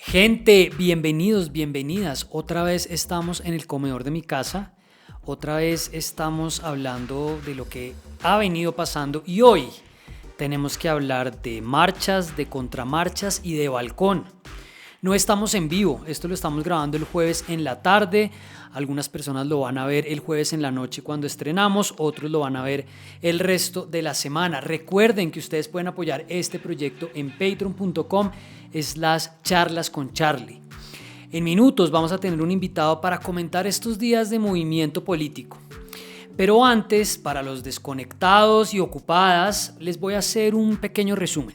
Gente, bienvenidos, bienvenidas. Otra vez estamos en el comedor de mi casa. Otra vez estamos hablando de lo que ha venido pasando y hoy tenemos que hablar de marchas, de contramarchas y de balcón. No estamos en vivo, esto lo estamos grabando el jueves en la tarde. Algunas personas lo van a ver el jueves en la noche cuando estrenamos, otros lo van a ver el resto de la semana. Recuerden que ustedes pueden apoyar este proyecto en patreon.com/charlas con Charlie. En minutos vamos a tener un invitado para comentar estos días de movimiento político. Pero antes, para los desconectados y ocupadas, les voy a hacer un pequeño resumen.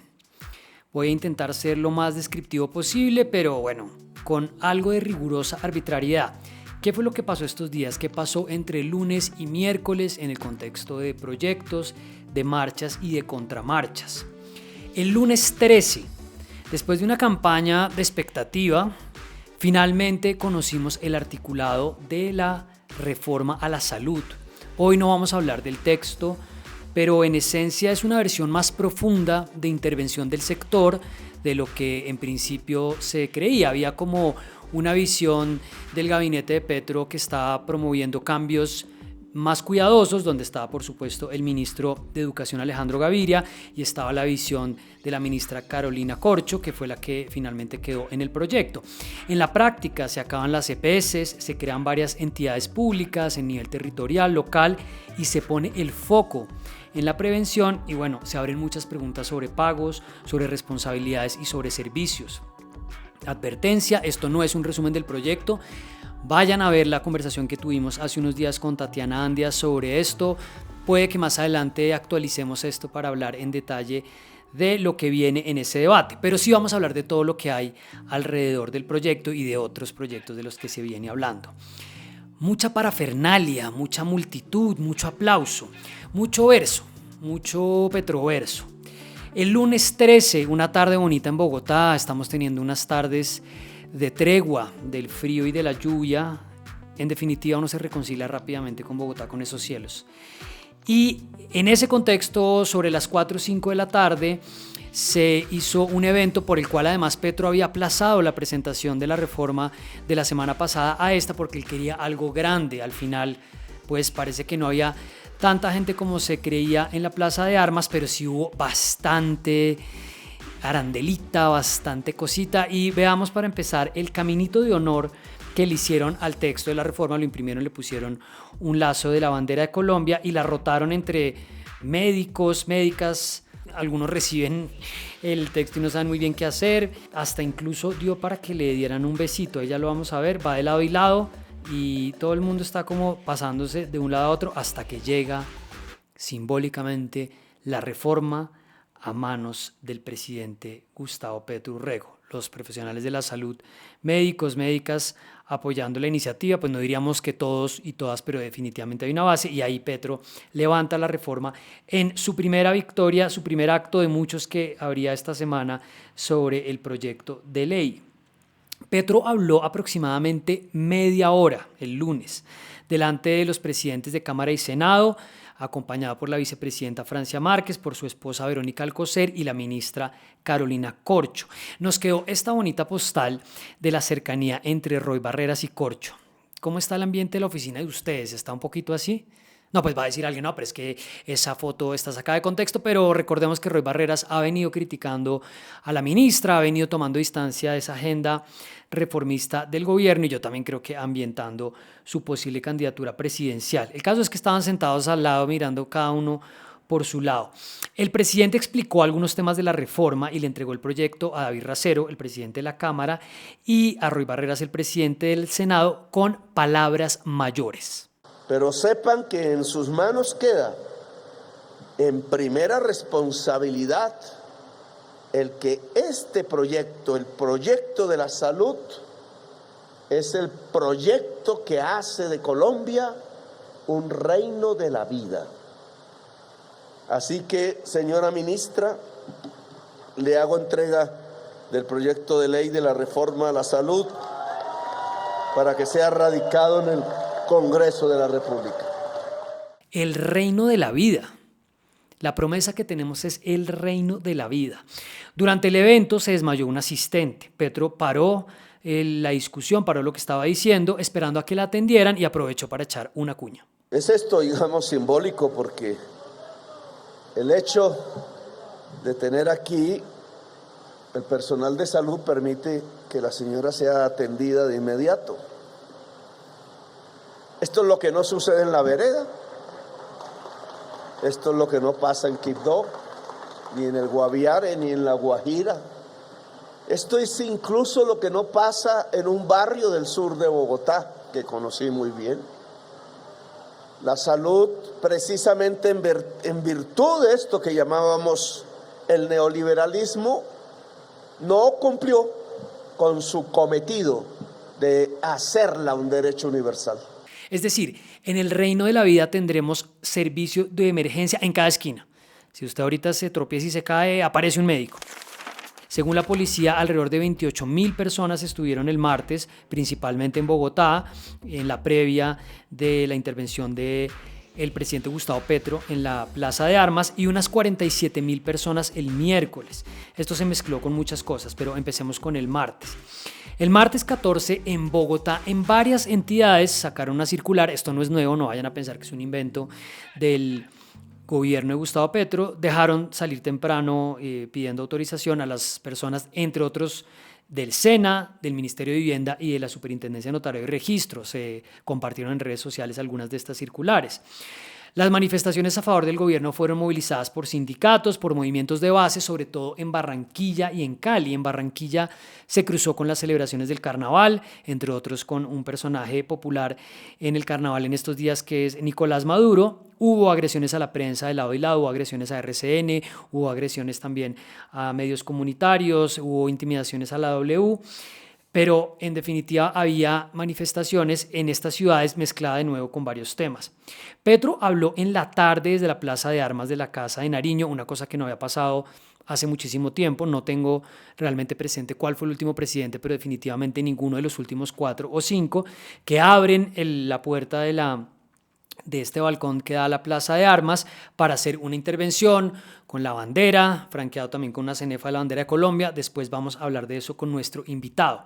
Voy a intentar ser lo más descriptivo posible, pero bueno, con algo de rigurosa arbitrariedad. ¿Qué fue lo que pasó estos días? ¿Qué pasó entre lunes y miércoles en el contexto de proyectos, de marchas y de contramarchas? El lunes 13, después de una campaña de expectativa, finalmente conocimos el articulado de la reforma a la salud. Hoy no vamos a hablar del texto, pero en esencia es una versión más profunda de intervención del sector de lo que en principio se creía. Había como una visión del gabinete de Petro que estaba promoviendo cambios más cuidadosos, donde estaba por supuesto el ministro de Educación Alejandro Gaviria y estaba la visión de la ministra Carolina Corcho, que fue la que finalmente quedó en el proyecto. En la práctica se acaban las EPS, se crean varias entidades públicas en nivel territorial, local y se pone el foco en la prevención y bueno, se abren muchas preguntas sobre pagos, sobre responsabilidades y sobre servicios. Advertencia, esto no es un resumen del proyecto. Vayan a ver la conversación que tuvimos hace unos días con Tatiana Andia sobre esto. Puede que más adelante actualicemos esto para hablar en detalle de lo que viene en ese debate. Pero sí vamos a hablar de todo lo que hay alrededor del proyecto y de otros proyectos de los que se viene hablando. Mucha parafernalia, mucha multitud, mucho aplauso, mucho verso, mucho petroverso. El lunes 13, una tarde bonita en Bogotá, estamos teniendo unas tardes de tregua del frío y de la lluvia. En definitiva, uno se reconcilia rápidamente con Bogotá, con esos cielos. Y en ese contexto, sobre las 4 o 5 de la tarde, se hizo un evento por el cual además Petro había aplazado la presentación de la reforma de la semana pasada a esta porque él quería algo grande. Al final, pues parece que no había tanta gente como se creía en la Plaza de Armas, pero sí hubo bastante arandelita, bastante cosita. Y veamos para empezar el caminito de honor que le hicieron al texto de la reforma. Lo imprimieron, le pusieron un lazo de la bandera de Colombia y la rotaron entre médicos, médicas. Algunos reciben el texto y no saben muy bien qué hacer. Hasta incluso dio para que le dieran un besito. Ella lo vamos a ver, va de lado y lado y todo el mundo está como pasándose de un lado a otro hasta que llega simbólicamente la reforma a manos del presidente Gustavo Petro Urrego. Los profesionales de la salud, médicos, médicas, apoyando la iniciativa, pues no diríamos que todos y todas, pero definitivamente hay una base y ahí Petro levanta la reforma en su primera victoria, su primer acto de muchos que habría esta semana sobre el proyecto de ley. Petro habló aproximadamente media hora el lunes delante de los presidentes de Cámara y Senado, acompañado por la vicepresidenta Francia Márquez, por su esposa Verónica Alcocer y la ministra Carolina Corcho. Nos quedó esta bonita postal de la cercanía entre Roy Barreras y Corcho. ¿Cómo está el ambiente de la oficina de ustedes? ¿Está un poquito así? No, pues va a decir alguien, no, pero es que esa foto está sacada de contexto, pero recordemos que Roy Barreras ha venido criticando a la ministra, ha venido tomando distancia de esa agenda reformista del gobierno y yo también creo que ambientando su posible candidatura presidencial. El caso es que estaban sentados al lado mirando cada uno por su lado. El presidente explicó algunos temas de la reforma y le entregó el proyecto a David Racero, el presidente de la Cámara, y a Roy Barreras, el presidente del Senado, con palabras mayores. Pero sepan que en sus manos queda en primera responsabilidad el que este proyecto, el proyecto de la salud, es el proyecto que hace de Colombia un reino de la vida. Así que, señora ministra, le hago entrega del proyecto de ley de la reforma a la salud para que sea radicado en el Congreso de la República. El reino de la vida. La promesa que tenemos es el reino de la vida. Durante el evento se desmayó un asistente. Petro paró la discusión, paró lo que estaba diciendo, esperando a que la atendieran y aprovechó para echar una cuña. Es esto, digamos, simbólico porque el hecho de tener aquí el personal de salud permite que la señora sea atendida de inmediato. Esto es lo que no sucede en la vereda. Esto es lo que no pasa en Quibdó, ni en el Guaviare, ni en la Guajira. Esto es incluso lo que no pasa en un barrio del sur de Bogotá, que conocí muy bien. La salud, precisamente en virtud de esto que llamábamos el neoliberalismo, no cumplió con su cometido de hacerla un derecho universal. Es decir, en el reino de la vida tendremos servicio de emergencia en cada esquina. Si usted ahorita se tropieza y se cae, aparece un médico. Según la policía, alrededor de 28,000 personas estuvieron el martes, principalmente en Bogotá, en la previa de la intervención del presidente Gustavo Petro en la Plaza de Armas, y unas 47,000 personas el miércoles. Esto se mezcló con muchas cosas, pero empecemos con el martes. El martes 14 en Bogotá, en varias entidades sacaron una circular. Esto no es nuevo, no vayan a pensar que es un invento del gobierno de Gustavo Petro. Dejaron salir temprano pidiendo autorización a las personas, entre otros del SENA, del Ministerio de Vivienda y de la Superintendencia de Notario y Registro. Se compartieron en redes sociales algunas de estas circulares. Las manifestaciones a favor del gobierno fueron movilizadas por sindicatos, por movimientos de base, sobre todo en Barranquilla y en Cali. En Barranquilla se cruzó con las celebraciones del carnaval, entre otros con un personaje popular en el carnaval en estos días que es Nicolás Maduro. Hubo agresiones a la prensa de lado y lado, hubo agresiones a RCN, hubo agresiones también a medios comunitarios, hubo intimidaciones a la W. Pero en definitiva había manifestaciones en estas ciudades mezcladas de nuevo con varios temas. Petro habló en la tarde desde la Plaza de Armas de la Casa de Nariño, una cosa que no había pasado hace muchísimo tiempo. No tengo realmente presente cuál fue el último presidente, pero definitivamente ninguno de los últimos 4 o 5 que abren la puerta de este balcón que da a la Plaza de Armas para hacer una intervención con la bandera, franqueado también con una cenefa de la bandera de Colombia. Después vamos a hablar de eso con nuestro invitado.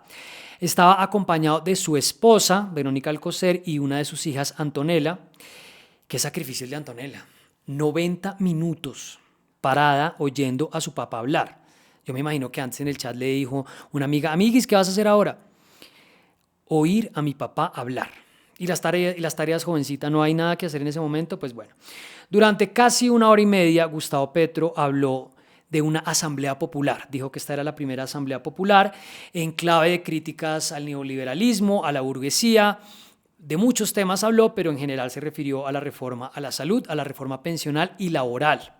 Estaba acompañado de su esposa, Verónica Alcocer, y una de sus hijas, Antonella. ¿Qué sacrificio el de Antonella? 90 minutos parada oyendo a su papá hablar. Yo me imagino que antes en el chat le dijo una amiga: amiguis, ¿qué vas a hacer ahora? Oír a mi papá hablar. Y las tareas, jovencita, no hay nada que hacer en ese momento. Pues bueno, durante casi 1 hora y media Gustavo Petro habló de una asamblea popular. Dijo que esta era la primera asamblea popular en clave de críticas al neoliberalismo, a la burguesía. De muchos temas habló, pero en general se refirió a la reforma a la salud, a la reforma pensional y laboral.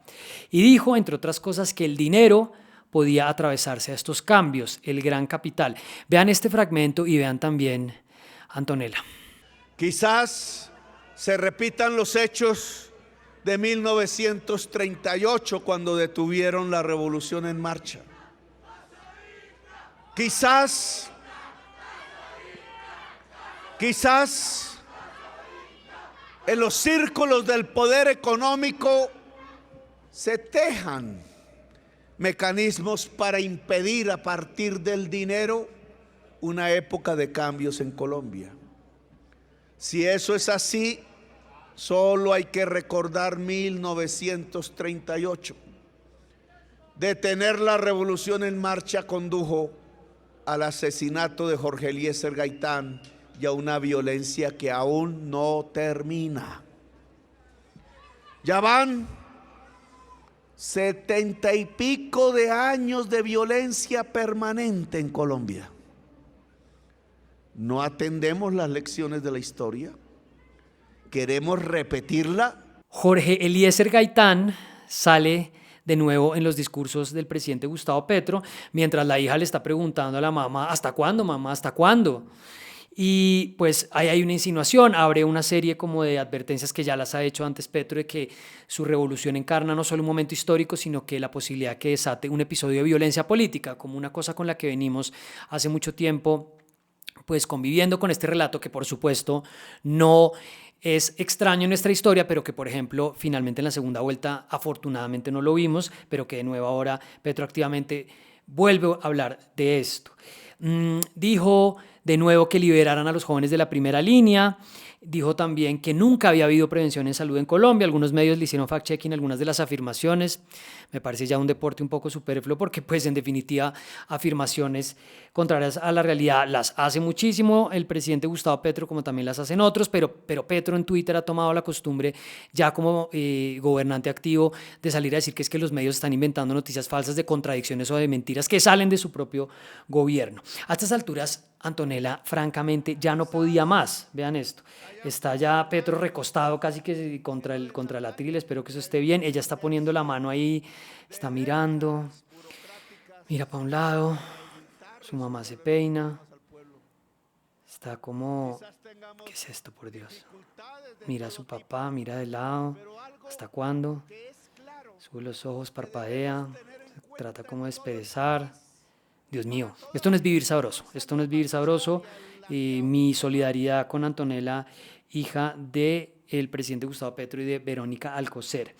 Y dijo, entre otras cosas, que el dinero podía atravesarse a estos cambios, el gran capital. Vean este fragmento y vean también Antonella. Quizás se repitan los hechos de 1938 cuando detuvieron la revolución en marcha. Quizás en los círculos del poder económico se tejan mecanismos para impedir a partir del dinero una época de cambios en Colombia. Si eso es así, solo hay que recordar 1938. Detener la revolución en marcha condujo al asesinato de Jorge Eliezer Gaitán y a una violencia que aún no termina. Ya van 70 y pico de años de violencia permanente en Colombia. ¿No atendemos las lecciones de la historia? ¿Queremos repetirla? Jorge Eliezer Gaitán sale de nuevo en los discursos del presidente Gustavo Petro, mientras la hija le está preguntando a la mamá: ¿hasta cuándo, mamá? ¿Hasta cuándo? Y pues ahí hay una insinuación, abre una serie como de advertencias que ya las ha hecho antes Petro, de que su revolución encarna no solo un momento histórico, sino que la posibilidad que desate un episodio de violencia política, como una cosa con la que venimos hace mucho tiempo pues conviviendo con este relato, que por supuesto no es extraño en nuestra historia, pero que, por ejemplo, finalmente en la segunda vuelta afortunadamente no lo vimos, pero que de nuevo ahora Petro activamente vuelve a hablar de esto. Dijo de nuevo que liberaran a los jóvenes de la primera línea. Dijo también que nunca había habido prevención en salud en Colombia. Algunos medios le hicieron fact-checking algunas de las afirmaciones. Me parece ya un deporte un poco superfluo porque, pues, en definitiva, afirmaciones contrarias a la realidad las hace muchísimo el presidente Gustavo Petro, como también las hacen otros, pero Petro en Twitter ha tomado la costumbre, ya como gobernante activo, de salir a decir que es que los medios están inventando noticias falsas, de contradicciones o de mentiras que salen de su propio gobierno. A estas alturas, Antonella, francamente, ya no podía más. Vean esto. Está ya Petro recostado casi que contra el atril. Espero que eso esté bien. Ella está poniendo la mano ahí, está mirando, mira para un lado. Su mamá se peina. Está como, ¿qué es esto, por Dios? Mira a su papá, mira de lado. ¿Hasta cuándo? Sube los ojos, parpadea, trata como de desperezar. Dios mío, esto no es vivir sabroso, esto no es vivir sabroso. Mi solidaridad con Antonella, hija del presidente Gustavo Petro y de Verónica Alcocer.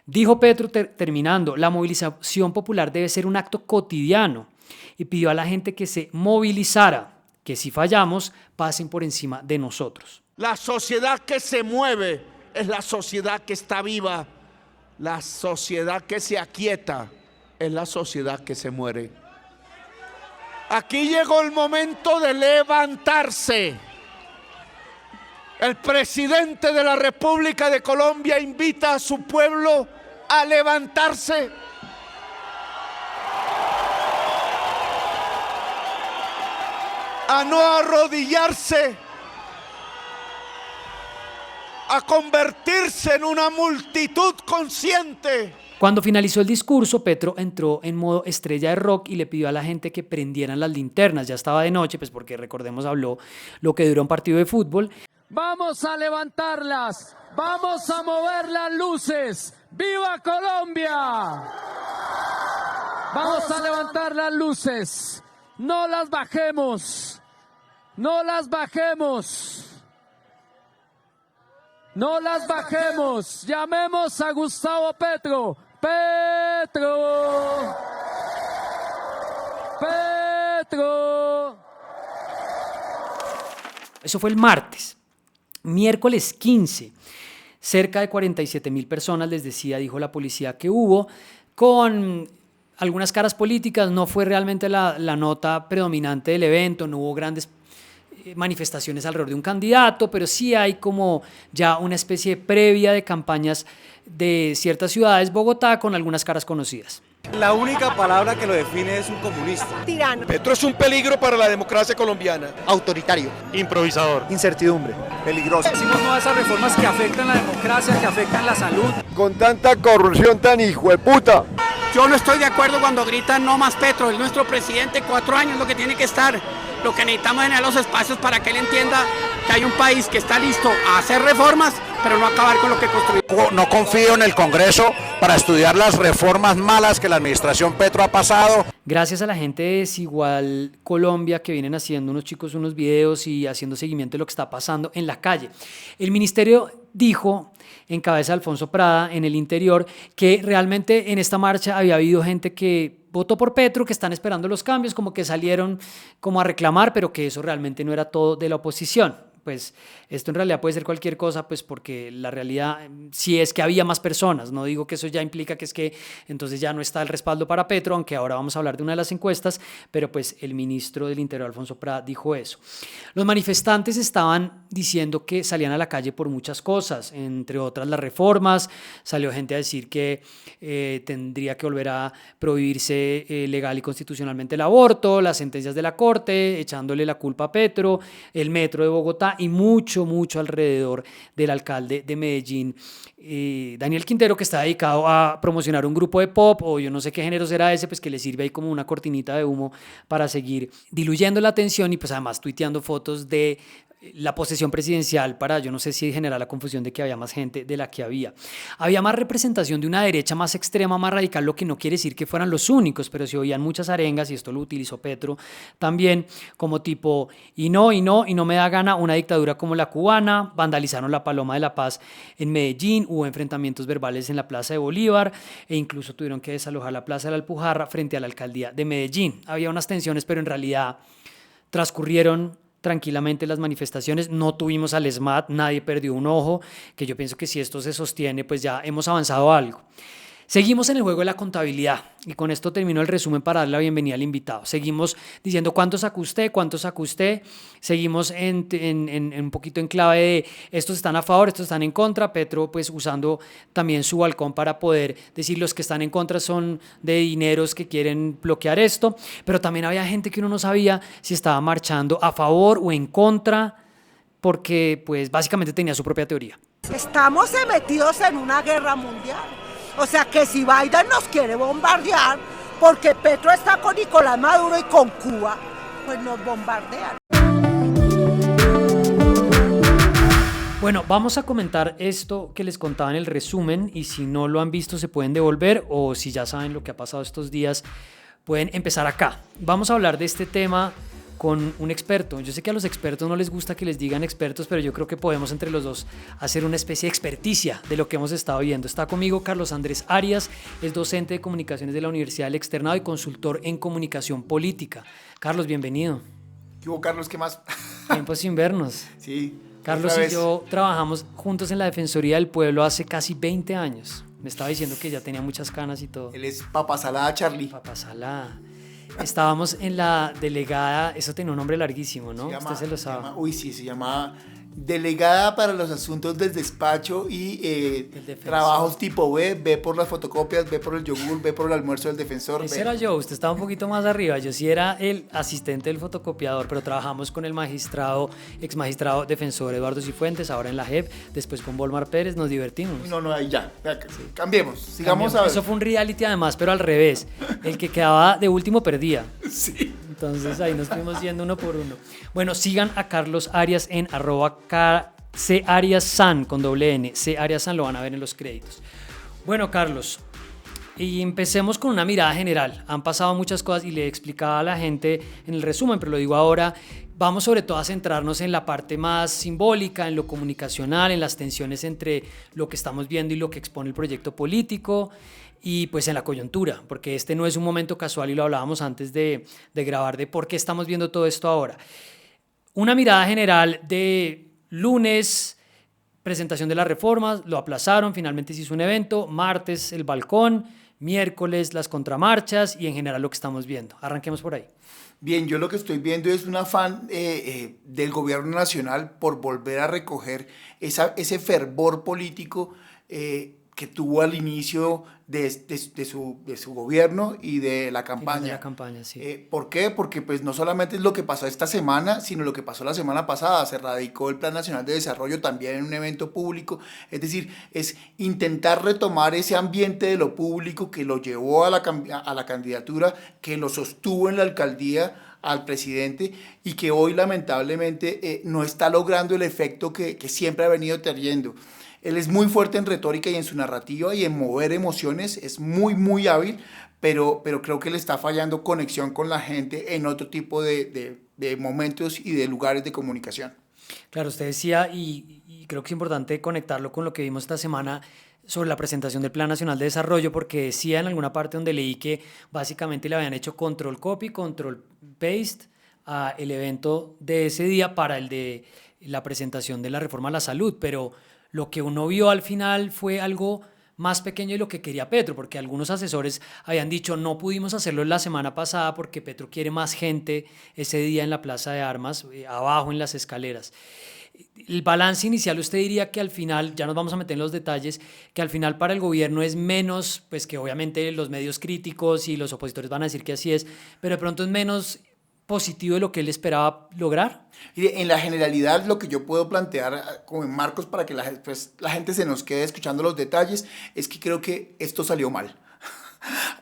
Dijo Petro, terminando, la movilización popular debe ser un acto cotidiano y pidió a la gente que se movilizara, que si fallamos, pasen por encima de nosotros. La sociedad que se mueve es la sociedad que está viva. La sociedad que se aquieta es la sociedad que se muere. Aquí llegó el momento de levantarse. El presidente de la República de Colombia invita a su pueblo a levantarse. A no arrodillarse, a convertirse en una multitud consciente. Cuando finalizó el discurso, Petro entró en modo estrella de rock y le pidió a la gente que prendieran las linternas. Ya estaba de noche, pues porque recordemos habló lo que dura un partido de fútbol. Vamos a levantarlas, vamos a mover las luces. ¡Viva Colombia! Vamos a levantar las luces, no las bajemos. No las bajemos. No las bajemos. Llamemos a Gustavo Petro. Petro. Petro. Eso fue el martes. Miércoles 15. Cerca de 47,000 personas, les decía, dijo la policía que hubo, con algunas caras políticas. No fue realmente la nota predominante del evento, no hubo grandes manifestaciones alrededor de un candidato, pero sí hay como ya una especie previa de campañas de ciertas ciudades, Bogotá, con algunas caras conocidas. La única palabra que lo define es un comunista. Tirano. Petro es un peligro para la democracia colombiana. Autoritario. Improvisador. Incertidumbre. Peligroso. Decimos no a esas reformas que afectan la democracia, que afectan la salud. Con tanta corrupción tan hijueputa. Yo no estoy de acuerdo cuando gritan no más Petro, es nuestro presidente, 4 años lo que tiene que estar. Lo que necesitamos es generar los espacios para que él entienda que hay un país que está listo a hacer reformas, pero no acabar con lo que construimos. No confío en el Congreso para estudiar las reformas malas que la administración Petro ha pasado. Gracias a la gente de Desigual Colombia, que vienen haciendo unos chicos unos videos y haciendo seguimiento de lo que está pasando en la calle. El ministerio dijo, en cabeza de Alfonso Prada, en el interior, que realmente en esta marcha había habido gente que votó por Petro, que están esperando los cambios, como que salieron como a reclamar, pero que eso realmente no era todo de la oposición. Pues esto en realidad puede ser cualquier cosa, pues porque la realidad sí es que había más personas. No digo que eso ya implica que es que entonces ya no está el respaldo para Petro, aunque ahora vamos a hablar de una de las encuestas, pero pues el ministro del Interior, Alfonso Prada, dijo eso. Los manifestantes estaban diciendo que salían a la calle por muchas cosas, entre otras las reformas. Salió gente a decir que tendría que volver a prohibirse legal y constitucionalmente el aborto, las sentencias de la Corte, echándole la culpa a Petro, el metro de Bogotá y mucho alrededor del alcalde de Medellín, Daniel Quintero, que está dedicado a promocionar un grupo de pop, o yo no sé qué género será ese, pues que le sirve ahí como una cortinita de humo para seguir diluyendo la atención y pues además tuiteando fotos de la posesión presidencial para, yo no sé si generar la confusión de que había más gente de la que había. Había más representación de una derecha más extrema, más radical, lo que no quiere decir que fueran los únicos, pero se oían muchas arengas, y esto lo utilizó Petro también, como tipo, y no me da gana una dictadura como la cubana. Vandalizaron la Paloma de la Paz en Medellín, hubo enfrentamientos verbales en la Plaza de Bolívar, e incluso tuvieron que desalojar la Plaza de la Alpujarra frente a la alcaldía de Medellín. Había unas tensiones, pero en realidad transcurrieron tranquilamente las manifestaciones, no tuvimos al ESMAD, nadie perdió un ojo, que yo pienso que si esto se sostiene, pues ya hemos avanzado algo. Seguimos en el juego de la contabilidad, y con esto termino el resumen para darle la bienvenida al invitado. Seguimos diciendo cuánto sacó usted, seguimos en un poquito en clave de estos están a favor, estos están en contra. Petro pues usando también su balcón para poder decir los que están en contra son de dineros que quieren bloquear esto, pero también había gente que uno no sabía si estaba marchando a favor o en contra, porque pues básicamente tenía su propia teoría. Estamos metidos en una guerra mundial. O sea que si Biden nos quiere bombardear, porque Petro está con Nicolás Maduro y con Cuba, pues nos bombardean. Bueno, vamos a comentar esto que les contaba en el resumen, y si no lo han visto se pueden devolver, o si ya saben lo que ha pasado estos días, pueden empezar acá. Vamos a hablar de este tema con un experto. Yo sé que a los expertos no les gusta que les digan expertos, pero yo creo que podemos entre los dos hacer una especie de experticia de lo que hemos estado viendo. Está conmigo Carlos Andrés Arias, es docente de comunicaciones de la Universidad del Externado y consultor en comunicación política. Carlos, bienvenido. ¿Qué hubo, Carlos? ¿Qué más? Tiempo sin vernos. Sí. Carlos y yo trabajamos juntos en la Defensoría del Pueblo hace casi 20 años. Me estaba diciendo que ya tenía muchas canas y todo. Él es Papa Salada, Charlie. Papa Salada. Estábamos en la delegada, eso tenía un nombre larguísimo, ¿no? Usted se lo sabe. Se llama Delegada para los Asuntos del Despacho y Trabajos tipo B por las fotocopias, B por el yogur, B por el almuerzo del defensor. Ese era yo, usted estaba un poquito más arriba, yo sí era el asistente del fotocopiador, pero trabajamos con el ex magistrado defensor Eduardo Cifuentes, ahora en la JEP, después con Volmar Pérez, nos divertimos. No, ahí ya, cambiemos, sigamos a ver. Eso fue un reality además, pero al revés, el que quedaba de último perdía. Sí. Entonces ahí nos fuimos yendo uno por uno. Bueno, sigan a Carlos Arias en @CAriasSan con doble N. CAriasSan, lo van a ver en los créditos. Bueno, Carlos, y empecemos con una mirada general. Han pasado muchas cosas y le explicaba a la gente en el resumen, pero lo digo ahora. Vamos sobre todo a centrarnos en la parte más simbólica, en lo comunicacional, en las tensiones entre lo que estamos viendo y lo que expone el proyecto político, y pues en la coyuntura, porque este no es un momento casual y lo hablábamos antes de grabar de por qué estamos viendo todo esto ahora. Una mirada general de lunes, presentación de las reformas, lo aplazaron, finalmente se hizo un evento, martes el balcón, miércoles las contramarchas y en general lo que estamos viendo. Arranquemos por ahí. Bien, yo lo que estoy viendo es un afán del gobierno nacional por volver a recoger ese fervor político que tuvo al inicio de su gobierno y de la campaña. De la campaña, sí. ¿Por qué? Porque pues no solamente es lo que pasó esta semana, sino lo que pasó la semana pasada. Se radicó el Plan Nacional de Desarrollo también en un evento público. Es decir, es intentar retomar ese ambiente de lo público que lo llevó a la candidatura, que lo sostuvo en la alcaldía al presidente y que hoy lamentablemente no está logrando el efecto que siempre ha venido teniendo. Él es muy fuerte en retórica y en su narrativa y en mover emociones, es muy hábil, pero creo que le está fallando conexión con la gente en otro tipo de momentos y de lugares de comunicación. Claro, usted decía, y creo que es importante conectarlo con lo que vimos esta semana sobre la presentación del Plan Nacional de Desarrollo, porque decía en alguna parte donde leí que básicamente le habían hecho control copy, control paste a el evento de ese día para el de la presentación de la reforma a la salud, pero lo que uno vio al final fue algo más pequeño de lo que quería Petro, porque algunos asesores habían dicho no pudimos hacerlo la semana pasada porque Petro quiere más gente ese día en la Plaza de Armas, abajo en las escaleras. El balance inicial, usted diría que al final, ya nos vamos a meter en los detalles, que al final para el gobierno es menos, pues que obviamente los medios críticos y los opositores van a decir que así es, pero de pronto es menos positivo de lo que él esperaba lograr. Y en la generalidad lo que yo puedo plantear como en marcos para que la gente se nos quede escuchando los detalles es que creo que esto salió mal.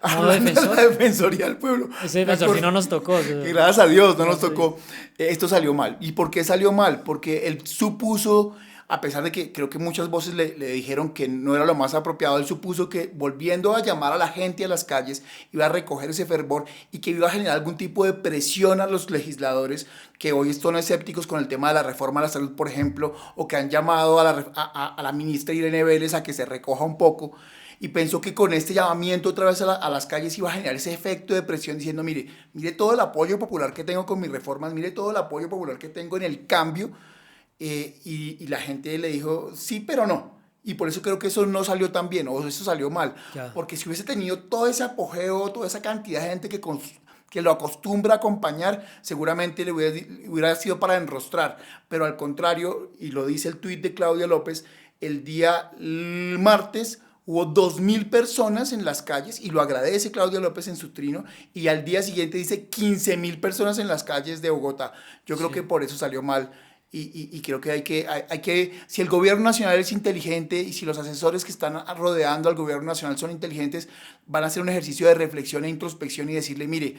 hablando de la Defensoría del Pueblo. Ese defensor sí no nos tocó. Que gracias a Dios no nos tocó. Esto salió mal. ¿Y por qué salió mal? Porque él supuso, a pesar de que creo que muchas voces le dijeron que no era lo más apropiado, él supuso que volviendo a llamar a la gente a las calles iba a recoger ese fervor y que iba a generar algún tipo de presión a los legisladores que hoy están escépticos con el tema de la reforma a la salud, por ejemplo, o que han llamado a la ministra Irene Vélez a que se recoja un poco. Y pensó que con este llamamiento otra vez a las calles iba a generar ese efecto de presión diciendo, mire todo el apoyo popular que tengo con mis reformas, mire todo el apoyo popular que tengo en el cambio. Y la gente le dijo, sí, pero no. Y por eso creo que eso no salió tan bien, o eso salió mal. Ya. Porque si hubiese tenido todo ese apogeo, toda esa cantidad de gente que lo acostumbra a acompañar, seguramente le hubiera sido para enrostrar. Pero al contrario, y lo dice el tuit de Claudia López, el día martes hubo 2.000 personas en las calles, y lo agradece Claudia López en su trino, y al día siguiente dice 15.000 personas en las calles de Bogotá. Yo creo que por eso salió mal. Y creo que hay que, si el gobierno nacional es inteligente y si los asesores que están rodeando al gobierno nacional son inteligentes, van a hacer un ejercicio de reflexión e introspección y decirle, mire,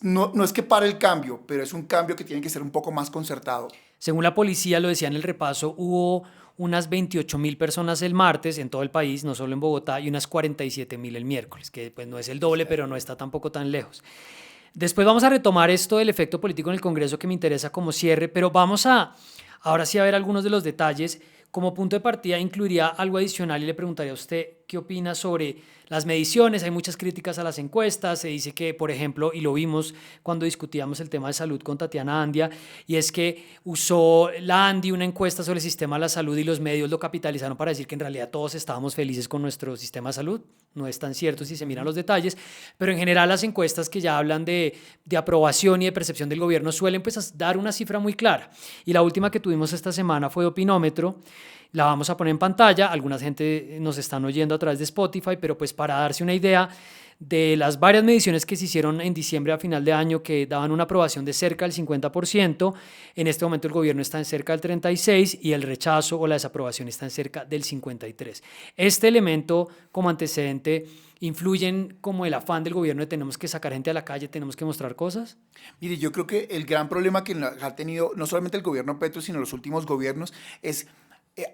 no es que pare el cambio, pero es un cambio que tiene que ser un poco más concertado. Según la policía, lo decía en el repaso, hubo unas 28.000 personas el martes en todo el país, no solo en Bogotá, y unas 47.000 el miércoles, que pues no es el doble, pero no está tampoco tan lejos. Después vamos a retomar esto del efecto político en el Congreso que me interesa como cierre, pero vamos ahora sí a ver algunos de los detalles. Como punto de partida incluiría algo adicional y le preguntaría a usted qué opina sobre las mediciones. Hay muchas críticas a las encuestas. Se dice que, por ejemplo, y lo vimos cuando discutíamos el tema de salud con Tatiana Andia, y es que usó la Andi una encuesta sobre el sistema de la salud y los medios lo capitalizaron para decir que en realidad todos estábamos felices con nuestro sistema de salud. No es tan cierto si se miran los detalles, pero en general las encuestas que ya hablan de aprobación y de percepción del gobierno suelen pues dar una cifra muy clara. Y la última que tuvimos esta semana fue de Opinómetro. La vamos a poner en pantalla, alguna gente nos están oyendo a través de Spotify, pero pues para darse una idea de las varias mediciones que se hicieron en diciembre a final de año que daban una aprobación de cerca del 50%, en este momento el gobierno está en cerca del 36% y el rechazo o la desaprobación está en cerca del 53%. Este elemento como antecedente ¿influyen como el afán del gobierno de tenemos que sacar gente a la calle, tenemos que mostrar cosas? Mire, yo creo que el gran problema que ha tenido no solamente el gobierno Petro, sino los últimos gobiernos es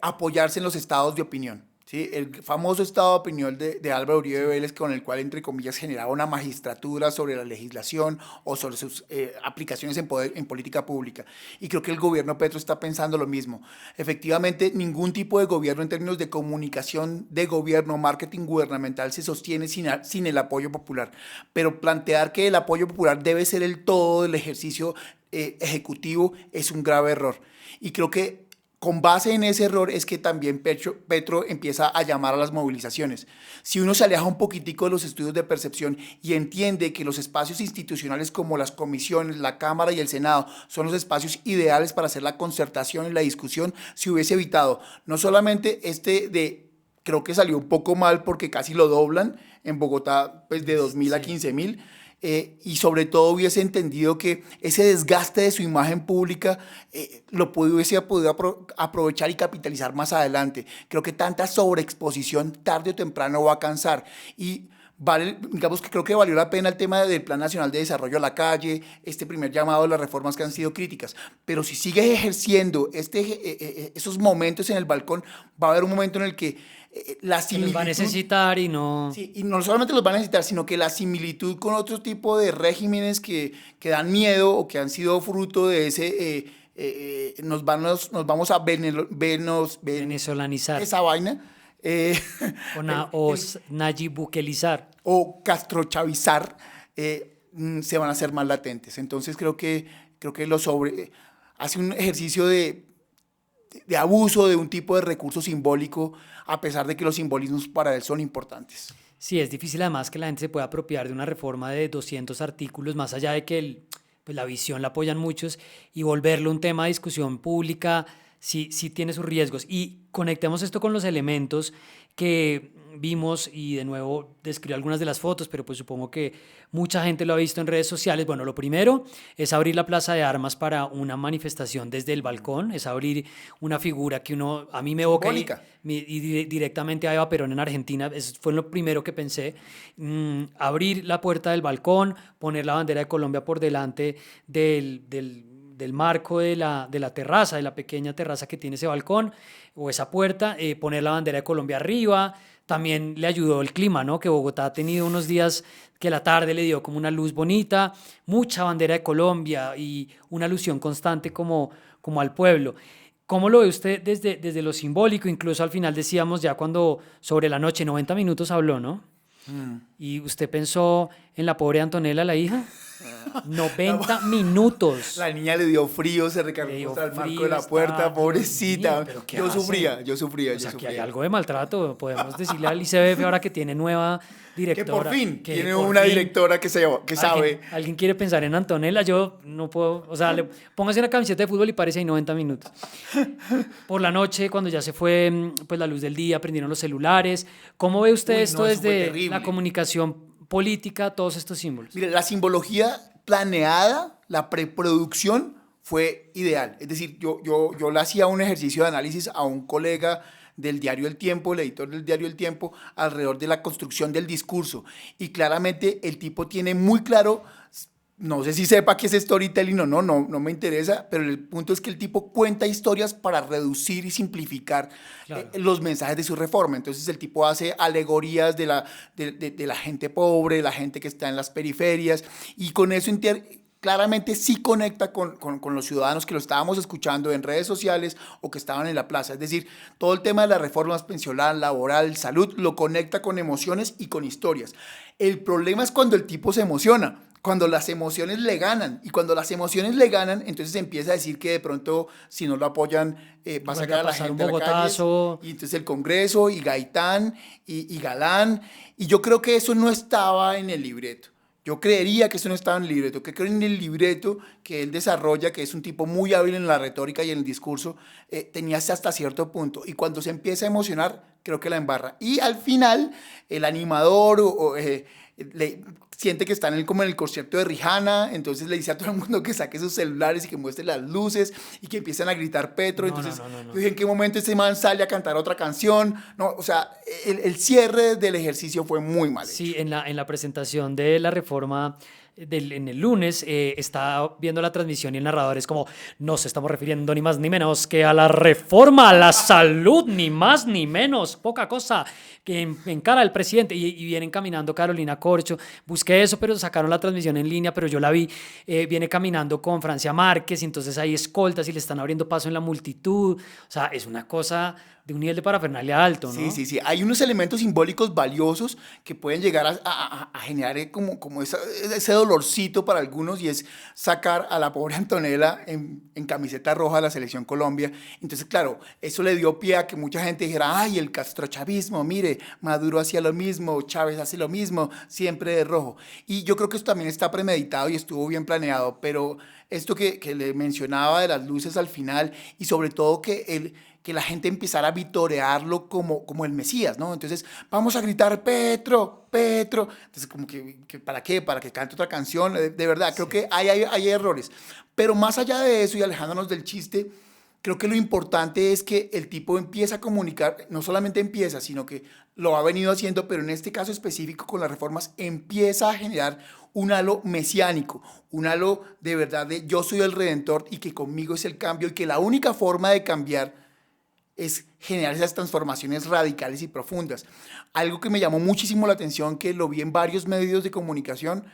apoyarse en los estados de opinión. ¿Sí? El famoso estado de opinión de Álvaro Uribe Vélez, con el cual, entre comillas, generaba una magistratura sobre la legislación o sobre sus aplicaciones en política pública. Y creo que el gobierno Petro está pensando lo mismo. Efectivamente, ningún tipo de gobierno en términos de comunicación de gobierno, marketing gubernamental, se sostiene sin el apoyo popular. Pero plantear que el apoyo popular debe ser el todo del ejercicio ejecutivo es un grave error. Y creo que con base en ese error es que también Petro empieza a llamar a las movilizaciones. Si uno se aleja un poquitico de los estudios de percepción y entiende que los espacios institucionales como las comisiones, la Cámara y el Senado son los espacios ideales para hacer la concertación y la discusión, se hubiese evitado no solamente creo que salió un poco mal porque casi lo doblan en Bogotá, pues de 2.000 a 15.000, y sobre todo hubiese entendido que ese desgaste de su imagen pública lo hubiese podido aprovechar y capitalizar más adelante. Creo que tanta sobreexposición tarde o temprano va a cansar y digamos que creo que valió la pena el tema del Plan Nacional de Desarrollo a la Calle, este primer llamado a las reformas que han sido críticas, pero si sigue ejerciendo esos momentos en el balcón, va a haber un momento en el que la similitud... Los va a necesitar y no... Sí, y no solamente los van a necesitar, sino que la similitud con otro tipo de regímenes que dan miedo o que han sido fruto de ese... nos vamos a venezolanizar esa vaina. O nayibukelizar. O castrochavizar, se van a hacer más latentes. Entonces creo que hace un ejercicio de abuso de un tipo de recurso simbólico, a pesar de que los simbolismos para él son importantes. Sí, es difícil además que la gente se pueda apropiar de una reforma de 200 artículos, más allá de que pues la visión la apoyan muchos, y volverlo un tema de discusión pública sí tiene sus riesgos. Y conectemos esto con los elementos que vimos, y de nuevo describí algunas de las fotos, pero pues supongo que mucha gente lo ha visto en redes sociales. Bueno, lo primero es abrir la Plaza de Armas para una manifestación desde el balcón, es abrir una figura que a mí me evoca directamente a Eva Perón en Argentina. Eso fue lo primero que pensé. Abrir la puerta del balcón, poner la bandera de Colombia por delante del marco de la terraza, de la pequeña terraza que tiene ese balcón o esa puerta, poner la bandera de Colombia arriba. También le ayudó el clima, ¿no? Que Bogotá ha tenido unos días que la tarde le dio como una luz bonita, mucha bandera de Colombia y una alusión constante como al pueblo. ¿Cómo lo ve usted desde lo simbólico? Incluso al final decíamos ya cuando sobre la noche, 90 minutos habló, ¿no? ¿Y usted pensó en la pobre Antonella, la hija? 90 minutos. La niña le dio frío, se recargó contra el marco de la puerta, pobrecita. Mío, yo sufría. O sea, que hay algo de maltrato. Podemos decirle al ICBF ahora que tiene nueva directora. Que por fin tiene una directora que sabe. ¿Alguien quiere pensar en Antonella? Yo no puedo. O sea, póngase una camiseta de fútbol y parece ahí 90 minutos. Por la noche, cuando ya se fue pues, la luz del día, prendieron los celulares. ¿Cómo ve usted esto desde la comunicación política, todos estos símbolos? Mire, la simbología planeada, la preproducción fue ideal. Es decir, yo le hacía un ejercicio de análisis a un colega del diario El Tiempo, el editor del diario El Tiempo, alrededor de la construcción del discurso. Y claramente el tipo tiene muy claro, no sé si sepa qué es storytelling o no me interesa, pero el punto es que el tipo cuenta historias para reducir y simplificar los mensajes de su reforma. Entonces el tipo hace alegorías de la gente pobre, de la gente que está en las periferias, y con eso claramente sí conecta con los ciudadanos que lo estábamos escuchando en redes sociales o que estaban en la plaza. Es decir, todo el tema de las reformas pensional, laboral, salud, lo conecta con emociones y con historias. El problema es cuando el tipo se emociona, cuando las emociones le ganan. Y cuando las emociones le ganan, entonces empieza a decir que de pronto, si no lo apoyan, va a sacar a la gente a la calle. Y entonces el Congreso, y Gaitán, y Galán. Y yo creo que eso no estaba en el libreto. Yo creería que eso no estaba en el libreto, que creo en el libreto que él desarrolla, que es un tipo muy hábil en la retórica y en el discurso, tenía hasta cierto punto. Y cuando se empieza a emocionar, creo que la embarra. Y al final, el animador siente que están como en el concierto de Rihanna, entonces le dice a todo el mundo que saque sus celulares y que muestre las luces y que empiezan a gritar Petro. Entonces, yo dije, ¿en qué momento ese man sale a cantar otra canción? No, o sea, el cierre del ejercicio fue muy mal hecho. Sí, en la presentación de la reforma en el lunes, estaba viendo la transmisión y el narrador es como, nos estamos refiriendo ni más ni menos que a la reforma, a la salud, ni más ni menos, poca cosa que encara el presidente. Y vienen caminando Carolina Corcho, busqué eso, pero sacaron la transmisión en línea, pero yo la vi, viene caminando con Francia Márquez, y entonces hay escoltas y le están abriendo paso en la multitud. O sea, es una cosa de un nivel de parafernalia alto, ¿no? Sí. Hay unos elementos simbólicos valiosos que pueden llegar a generar como ese dolorcito para algunos, y es sacar a la pobre Antonella en camiseta roja de la Selección Colombia. Entonces, claro, eso le dio pie a que mucha gente dijera, ay, el castrochavismo, mire, Maduro hacía lo mismo, Chávez hace lo mismo, siempre de rojo. Y yo creo que eso también está premeditado y estuvo bien planeado, pero esto que le mencionaba de las luces al final, y sobre todo que la gente empezara a vitorearlo como el Mesías, ¿no? Entonces, vamos a gritar Petro. Entonces, como que ¿para qué? Para que cante otra canción. De verdad, creo que hay errores. Pero más allá de eso, y alejándonos del chiste, creo que lo importante es que el tipo empieza a comunicar, no solamente empieza, sino que lo ha venido haciendo, pero en este caso específico con las reformas, empieza a generar un halo mesiánico, un halo de verdad de yo soy el redentor y que conmigo es el cambio, y que la única forma de cambiar es generar esas transformaciones radicales y profundas. Algo que me llamó muchísimo la atención, que lo vi en varios medios de comunicación,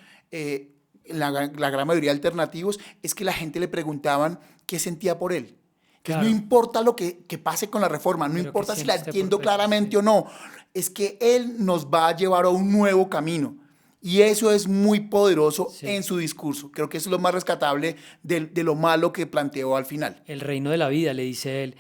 la gran mayoría alternativos, es que la gente le preguntaban qué sentía por él. Claro. No importa lo que pase con la reforma, no importa si la entiendo claramente o no, es que él nos va a llevar a un nuevo camino. Y eso es muy poderoso en su discurso. Creo que eso es lo más rescatable de lo malo que planteó al final. El reino de la vida, le dice él.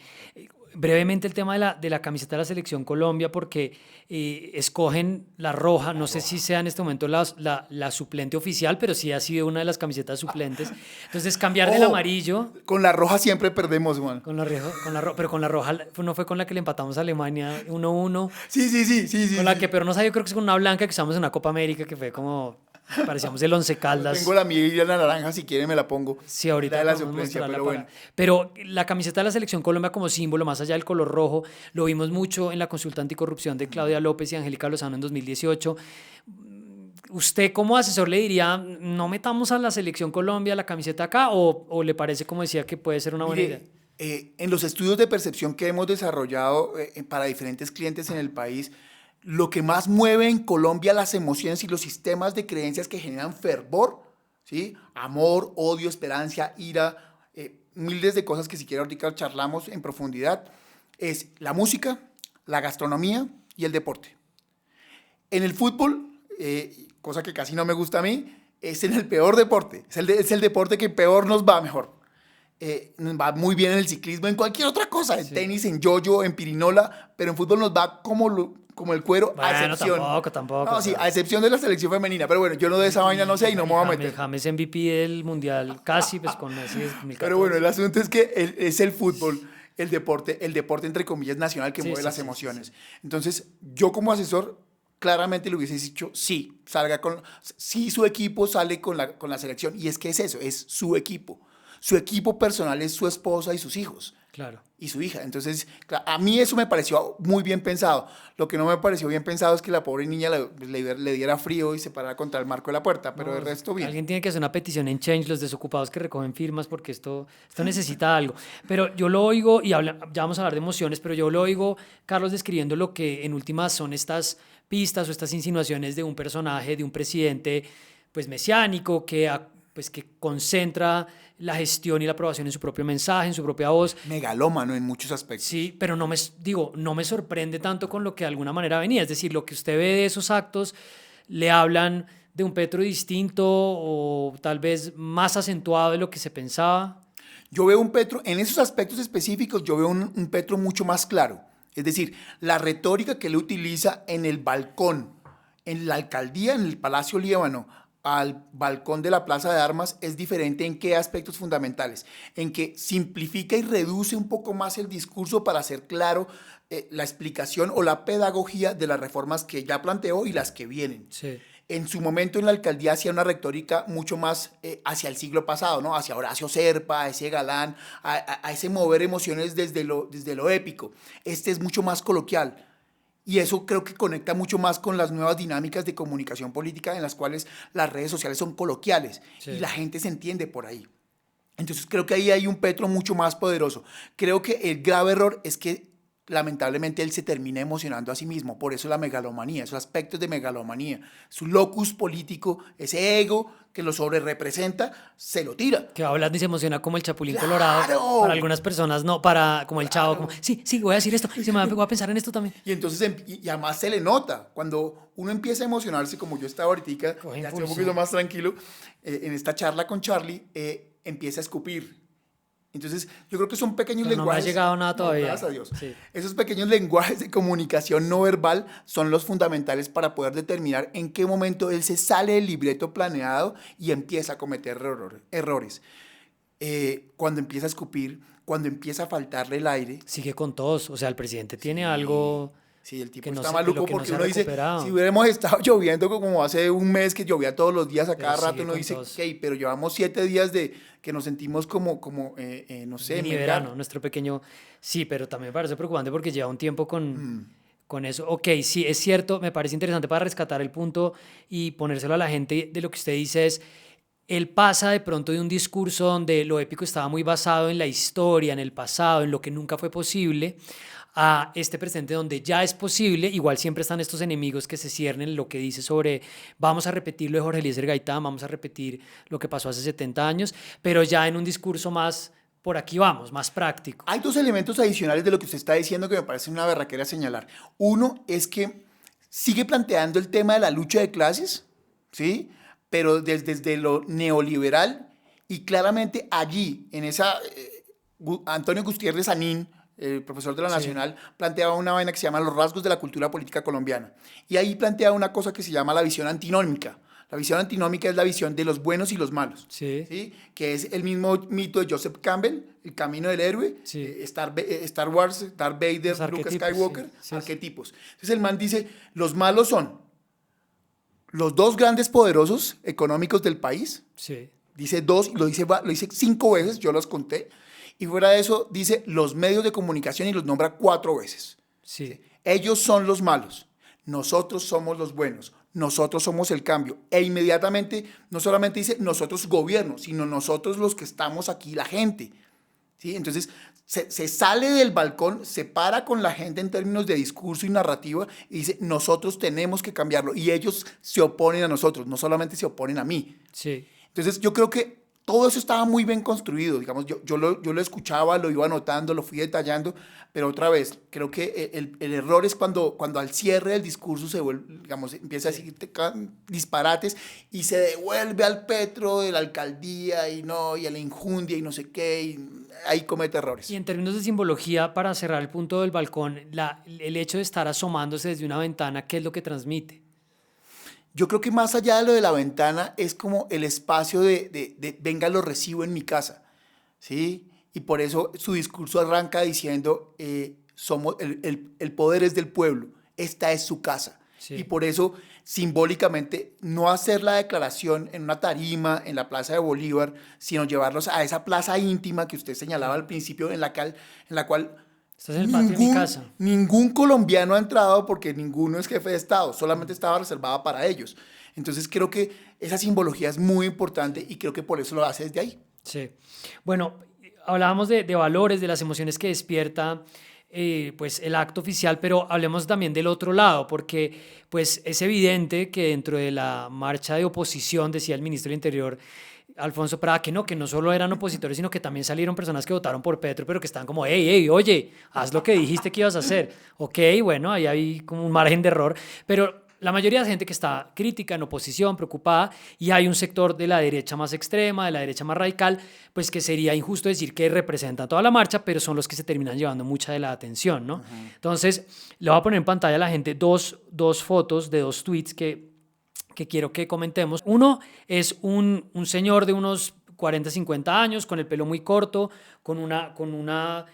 brevemente el tema de la camiseta de la Selección Colombia, porque escogen la roja, no sé si sea en este momento la suplente oficial, pero sí ha sido una de las camisetas suplentes. Entonces cambiar del amarillo... Con la roja siempre perdemos, Juan. Pero con la roja no fue con la que le empatamos a Alemania 1-1. Sí. Con la que, pero no sabía, yo creo que es con una blanca que usamos en una Copa América, que fue como... Parecíamos el Once Caldas. Tengo la mía y la naranja, si quieren me la pongo. Sí, ahorita de la suplencia, pero bueno. Pero la camiseta de la Selección Colombia como símbolo, más allá del color rojo, lo vimos mucho en la consulta anticorrupción de Claudia López y Angélica Lozano en 2018. ¿Usted como asesor le diría, no metamos a la Selección Colombia la camiseta acá, o le parece, como decía, que puede ser una buena idea? En los estudios de percepción que hemos desarrollado para diferentes clientes en el país, lo que más mueve en Colombia las emociones y los sistemas de creencias que generan fervor, ¿sí? Amor, odio, esperanza, ira, miles de cosas que si quiere ahorita charlamos en profundidad, es la música, la gastronomía y el deporte. En el fútbol, cosa que casi no me gusta a mí, es en el peor deporte, es el deporte que peor nos va mejor. Nos va muy bien en el ciclismo, en cualquier otra cosa, en tenis, en yoyo, en pirinola, pero en fútbol nos va como el cuero, bueno, a excepción. Tampoco. No, sí, a excepción de la selección femenina, pero bueno, yo no de esa vaina no sé y no me voy a meter. James MVP del Mundial, casi, pues con Messi 2014. Pero bueno, el asunto es que es el fútbol, el deporte entre comillas nacional que mueve las emociones. Sí. Entonces, yo como asesor claramente le hubiese dicho, sí, su equipo sale con la selección, y es que es eso, es su equipo. Su equipo personal es su esposa y sus hijos. Claro. Y su hija. Entonces, a mí eso me pareció muy bien pensado. Lo que no me pareció bien pensado es que la pobre niña le diera frío y se parara contra el marco de la puerta, pero el resto bien. Alguien tiene que hacer una petición en Change, los desocupados que recogen firmas, porque esto necesita algo. Pero yo lo oigo, y ya vamos a hablar de emociones, pero yo lo oigo, Carlos, describiendo lo que en últimas son estas pistas o estas insinuaciones de un personaje, de un presidente pues mesiánico que concentra la gestión y la aprobación en su propio mensaje, en su propia voz. Megalómano en muchos aspectos. Sí, pero no me sorprende tanto con lo que de alguna manera venía. Es decir, lo que usted ve de esos actos le hablan de un Petro distinto o tal vez más acentuado de lo que se pensaba. Yo veo un Petro, en esos aspectos específicos, yo veo un Petro mucho más claro. Es decir, la retórica que él utiliza en el balcón, en la alcaldía, en el Palacio Líbano, al balcón de la Plaza de Armas, es diferente en qué aspectos fundamentales, en que simplifica y reduce un poco más el discurso para hacer claro la explicación o la pedagogía de las reformas que ya planteó y las que vienen. Sí. En su momento en la alcaldía hacía una retórica mucho más hacia el siglo pasado, ¿no? Hacia Horacio Serpa, a ese galán, a ese mover emociones desde lo épico. Este es mucho más coloquial. Y eso creo que conecta mucho más con las nuevas dinámicas de comunicación política en las cuales las redes sociales son coloquiales, sí, y la gente se entiende por ahí. Entonces creo que ahí hay un Petro mucho más poderoso. Creo que el grave error es que lamentablemente él se termina emocionando a sí mismo, por eso la megalomanía, esos aspectos de megalomanía, su locus político, ese ego que lo sobrerepresenta, se lo tira. Que va hablando y se emociona como el Chapulín ¡Claro! Colorado. Para algunas personas no, como el Chavo, como, sí, voy a decir esto, y se me va a pensar en esto también. Y entonces, y además se le nota, cuando uno empieza a emocionarse, como yo estaba ahorita, ya estoy un poquito más tranquilo, en esta charla con Charlie, empieza a escupir. Entonces, yo creo que son pequeños lenguajes. No me ha llegado nada todavía. Gracias a Dios. Sí. Esos pequeños lenguajes de comunicación no verbal son los fundamentales para poder determinar en qué momento él se sale del libreto planeado y empieza a cometer errores. Cuando empieza a escupir, cuando empieza a faltarle el aire. Sigue con tos. O sea, el presidente tiene algo. Sí, el tipo está maluco porque uno dice, si hubiéramos estado lloviendo como hace un mes que llovía todos los días a cada rato, uno dice, ok, pero llevamos 7 días de que nos sentimos como no sé. Mini verano, nuestro pequeño. Sí, pero también me parece preocupante porque lleva un tiempo con eso. Ok, sí, es cierto, me parece interesante para rescatar el punto y ponérselo a la gente de lo que usted dice es, él pasa de pronto de un discurso donde lo épico estaba muy basado en la historia, en el pasado, en lo que nunca fue posible, a este presente donde ya es posible. Igual siempre están estos enemigos que se ciernen en lo que dice sobre vamos a repetir lo de Jorge Eliezer Gaitán, vamos a repetir lo que pasó hace 70 años, pero ya en un discurso más por aquí vamos, más práctico. Hay 2 elementos adicionales de lo que usted está diciendo que me parece una berraquera señalar. Uno es que sigue planteando el tema de la lucha de clases, ¿sí? Pero desde lo neoliberal, y claramente allí, en esa Antonio Gutiérrez Anín, el profesor de la Nacional, planteaba una vaina que se llama los rasgos de la cultura política colombiana. Y ahí planteaba una cosa que se llama la visión antinómica. La visión antinómica es la visión de los buenos y los malos, ¿sí? Que es el mismo mito de Joseph Campbell, el camino del héroe, Star Wars, Darth Vader, Luke Skywalker, arquetipos. Entonces el man dice, los malos son los dos grandes poderosos económicos del país, dice dos, lo dice 5 veces, yo los conté, y fuera de eso dice los medios de comunicación y los nombra 4 veces. Ellos son los malos, nosotros somos los buenos. Nosotros somos el cambio. E inmediatamente no solamente dice nosotros gobierno, sino nosotros los que estamos aquí, la gente. ¿Sí? Entonces se sale del balcón, se para con la gente en términos de discurso y narrativa y dice nosotros tenemos que cambiarlo. Y ellos se oponen a nosotros, no solamente se oponen a mí. Entonces yo creo que todo eso estaba muy bien construido, digamos, yo lo escuchaba, lo iba anotando, lo fui detallando, pero otra vez, creo que el error es cuando al cierre del discurso se vuelve, digamos, empieza a decir disparates y se devuelve al Petro de la alcaldía y a la injundia y no sé qué, y ahí comete errores. Y en términos de simbología, para cerrar el punto del balcón, el hecho de estar asomándose desde una ventana, ¿qué es lo que transmite? Yo creo que más allá de lo de la ventana es como el espacio de venga, lo recibo en mi casa, ¿sí? Y por eso su discurso arranca diciendo, somos el poder es del pueblo, esta es su casa. Y por eso, simbólicamente, no hacer la declaración en una tarima en la Plaza de Bolívar, sino llevarlos a esa plaza íntima que usted señalaba al principio, en la cual Estás en el patio de mi casa. Ningún colombiano ha entrado porque ninguno es jefe de Estado, solamente estaba reservada para ellos. Entonces creo que esa simbología es muy importante y creo que por eso lo hace desde ahí. Sí. Bueno, hablábamos de valores, de las emociones que despierta pues el acto oficial, pero hablemos también del otro lado, porque pues es evidente que dentro de la marcha de oposición, decía el ministro del Interior, Alfonso Prada, que no solo eran opositores, sino que también salieron personas que votaron por Petro, pero que estaban como, hey, oye, haz lo que dijiste que ibas a hacer. Ok, bueno, ahí hay como un margen de error, pero la mayoría de gente que está crítica, en oposición, preocupada, y hay un sector de la derecha más extrema, de la derecha más radical, pues que sería injusto decir que representan toda la marcha, pero son los que se terminan llevando mucha de la atención, ¿no? Entonces, le voy a poner en pantalla a la gente dos fotos de 2 tweets que quiero que comentemos. Uno es un señor de unos 40, 50 años, con el pelo muy corto, con una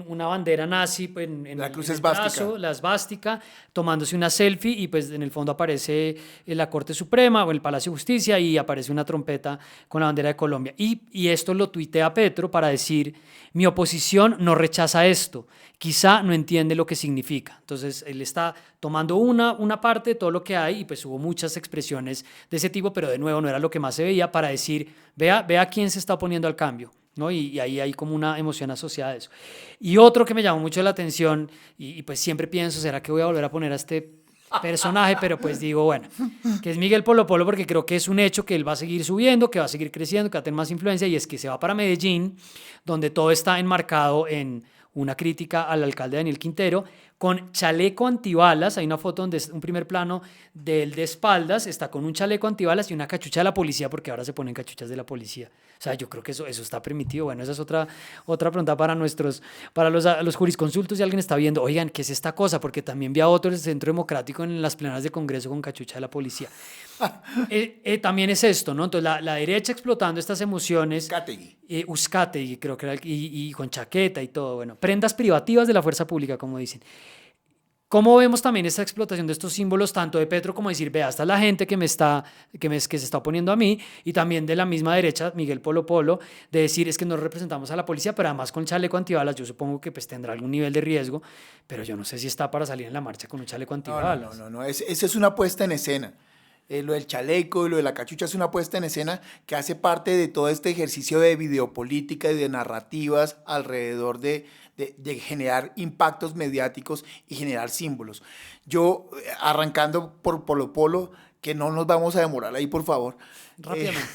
bandera nazi pues, en la cruz en el brazo, la esvástica, tomándose una selfie, y pues en el fondo aparece la Corte Suprema o el Palacio de Justicia y aparece una trompeta con la bandera de Colombia. Y esto lo tuitea Petro para decir, mi oposición no rechaza esto, quizá no entiende lo que significa. Entonces él está tomando una parte de todo lo que hay, y pues hubo muchas expresiones de ese tipo, pero de nuevo no era lo que más se veía, para decir, vea quién se está oponiendo al cambio, ¿no? Y ahí hay como una emoción asociada a eso. Y otro que me llamó mucho la atención, y pues siempre pienso, ¿será que voy a volver a poner a este personaje? Pero pues digo, bueno, que es Miguel Polo Polo, porque creo que es un hecho que él va a seguir subiendo, que va a seguir creciendo, que va a tener más influencia, y es que se va para Medellín, donde todo está enmarcado en una crítica al alcalde Daniel Quintero, con chaleco antibalas. Hay una foto donde es un primer plano de él de espaldas, está con un chaleco antibalas y una cachucha de la policía, porque ahora se ponen cachuchas de la policía. O sea, yo creo que eso está permitido. Bueno, esa es otra pregunta para los jurisconsultos, si alguien está viendo, oigan, ¿qué es esta cosa? Porque también vi a otro del Centro Democrático en las plenarias de Congreso con cachucha de la policía. También es esto, ¿no? Entonces la derecha explotando estas emociones. Uzcategui, creo que era, y con chaqueta y todo, bueno, prendas privativas de la fuerza pública, como dicen. ¿Cómo vemos también esta explotación de estos símbolos, tanto de Petro como decir, vea, esta es la gente que se está oponiendo a mí, y también de la misma derecha, Miguel Polo Polo, de decir, es que no representamos a la policía, pero además con chaleco antibalas? Yo supongo que pues tendrá algún nivel de riesgo, pero yo no sé si está para salir en la marcha con un chaleco antibalas. No, esa es una puesta en escena. Lo del chaleco y lo de la cachucha es una puesta en escena que hace parte de todo este ejercicio de videopolítica y de narrativas alrededor de generar impactos mediáticos y generar símbolos. Yo, arrancando por Polo Polo, que no nos vamos a demorar ahí, por favor. Rápidamente.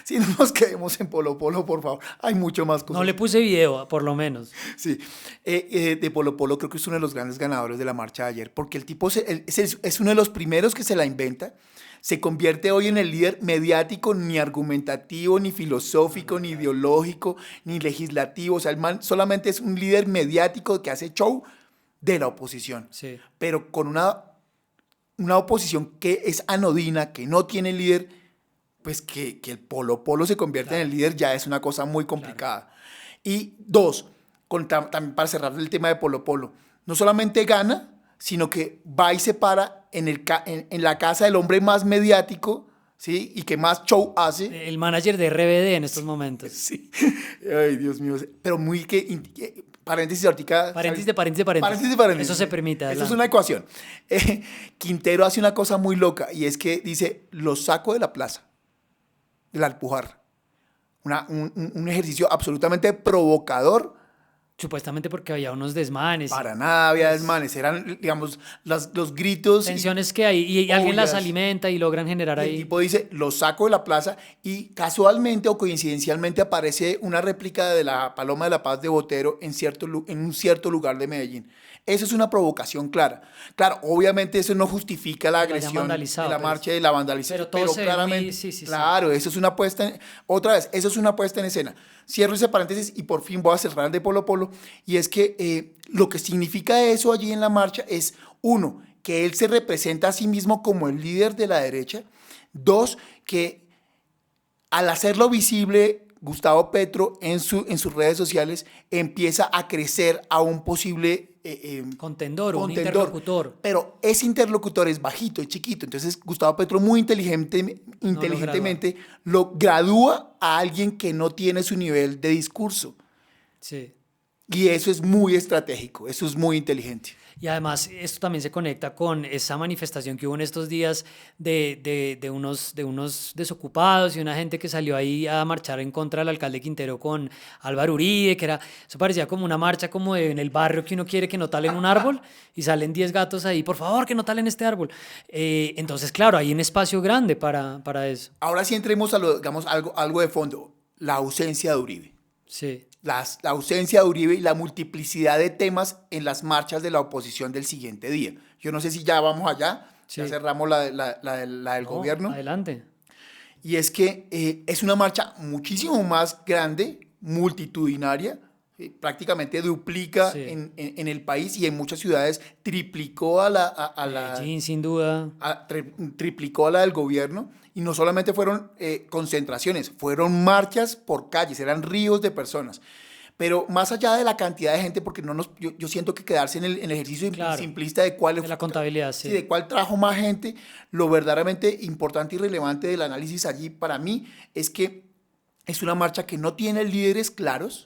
Si no nos quedemos en Polo Polo, por favor. Hay mucho más cosas. No le puse video, por lo menos. Sí, de Polo Polo creo que es uno de los grandes ganadores de la marcha de ayer, porque el tipo es uno de los primeros que se la inventa, se convierte hoy en el líder mediático, ni argumentativo, ni filosófico, ni ideológico, ni legislativo. O sea, el man solamente es un líder mediático que hace show de la oposición, Sí. pero con una oposición que es anodina, que no tiene líder, pues que el Polo Polo se convierta en el líder ya es una cosa muy complicada. Y dos, también para cerrar el tema de Polo Polo, no solamente gana, sino que va y se para en la casa del hombre más mediático, ¿sí? Y que más show hace. El manager de RBD en estos momentos. Sí. Ay, Dios mío. Pero muy paréntesis ahorita. Paréntesis de paréntesis de paréntesis. Paréntesis de paréntesis. Eso se permite. Eso es Adelante. una ecuación. Quintero hace una cosa muy loca y es que dice, los saco de la plaza, de la Alpujarra. Un ejercicio absolutamente provocador. Supuestamente porque había unos desmanes. Para nada había desmanes, eran, digamos, los gritos. Tensiones que hay y alguien las ollas. alimenta y logran generar Y el ahí. tipo dice, los saco de la plaza y casualmente o coincidencialmente aparece una réplica de la Paloma de la Paz de Botero en un cierto lugar de Medellín. Eso es una provocación clara. Claro, obviamente eso no justifica la agresión de la marcha y de la vandalización. Pero todo se ve claramente, muy- sí. claro, eso es una puesta otra vez, eso es una puesta en escena. Cierro ese paréntesis y por fin voy a cerrar el de Polo Polo, y es que lo que significa eso allí en la marcha es, uno, que él se representa a sí mismo como el líder de la derecha. Dos, que al hacerlo visible, Gustavo Petro en sus redes sociales empieza a crecer a un posible contendor, un interlocutor. Pero ese interlocutor es bajito, es chiquito. Entonces Gustavo Petro muy inteligentemente lo gradúa a alguien que no tiene su nivel de discurso. Sí. Y eso es muy estratégico, eso es muy inteligente. Y además esto también se conecta con esa manifestación que hubo en estos días de unos desocupados y una gente que salió ahí a marchar en contra del alcalde Quintero con Álvaro Uribe, eso parecía como una marcha como en el barrio que uno quiere que no talen un árbol y salen 10 gatos ahí, por favor que no talen este árbol. Entonces, claro, hay un espacio grande para eso. Ahora sí entremos a digamos, algo de fondo, la ausencia de Uribe. Sí. La ausencia de Uribe y la multiplicidad de temas en las marchas de la oposición del siguiente día. Yo no sé si ya vamos allá, Sí. ya cerramos la del gobierno. Adelante. Y es que es una marcha muchísimo más grande, multitudinaria, prácticamente duplica Sí. en el país y en muchas ciudades triplicó a la Medellín, sin duda. triplicó a la del gobierno. Y no solamente fueron concentraciones, fueron marchas por calles, eran ríos de personas. Pero más allá de la cantidad de gente, porque yo siento que quedarse en el ejercicio simplista de cuál de la contabilidad, sí. de cuál trajo más gente, lo verdaderamente importante y relevante del análisis allí para mí es que es una marcha que no tiene líderes claros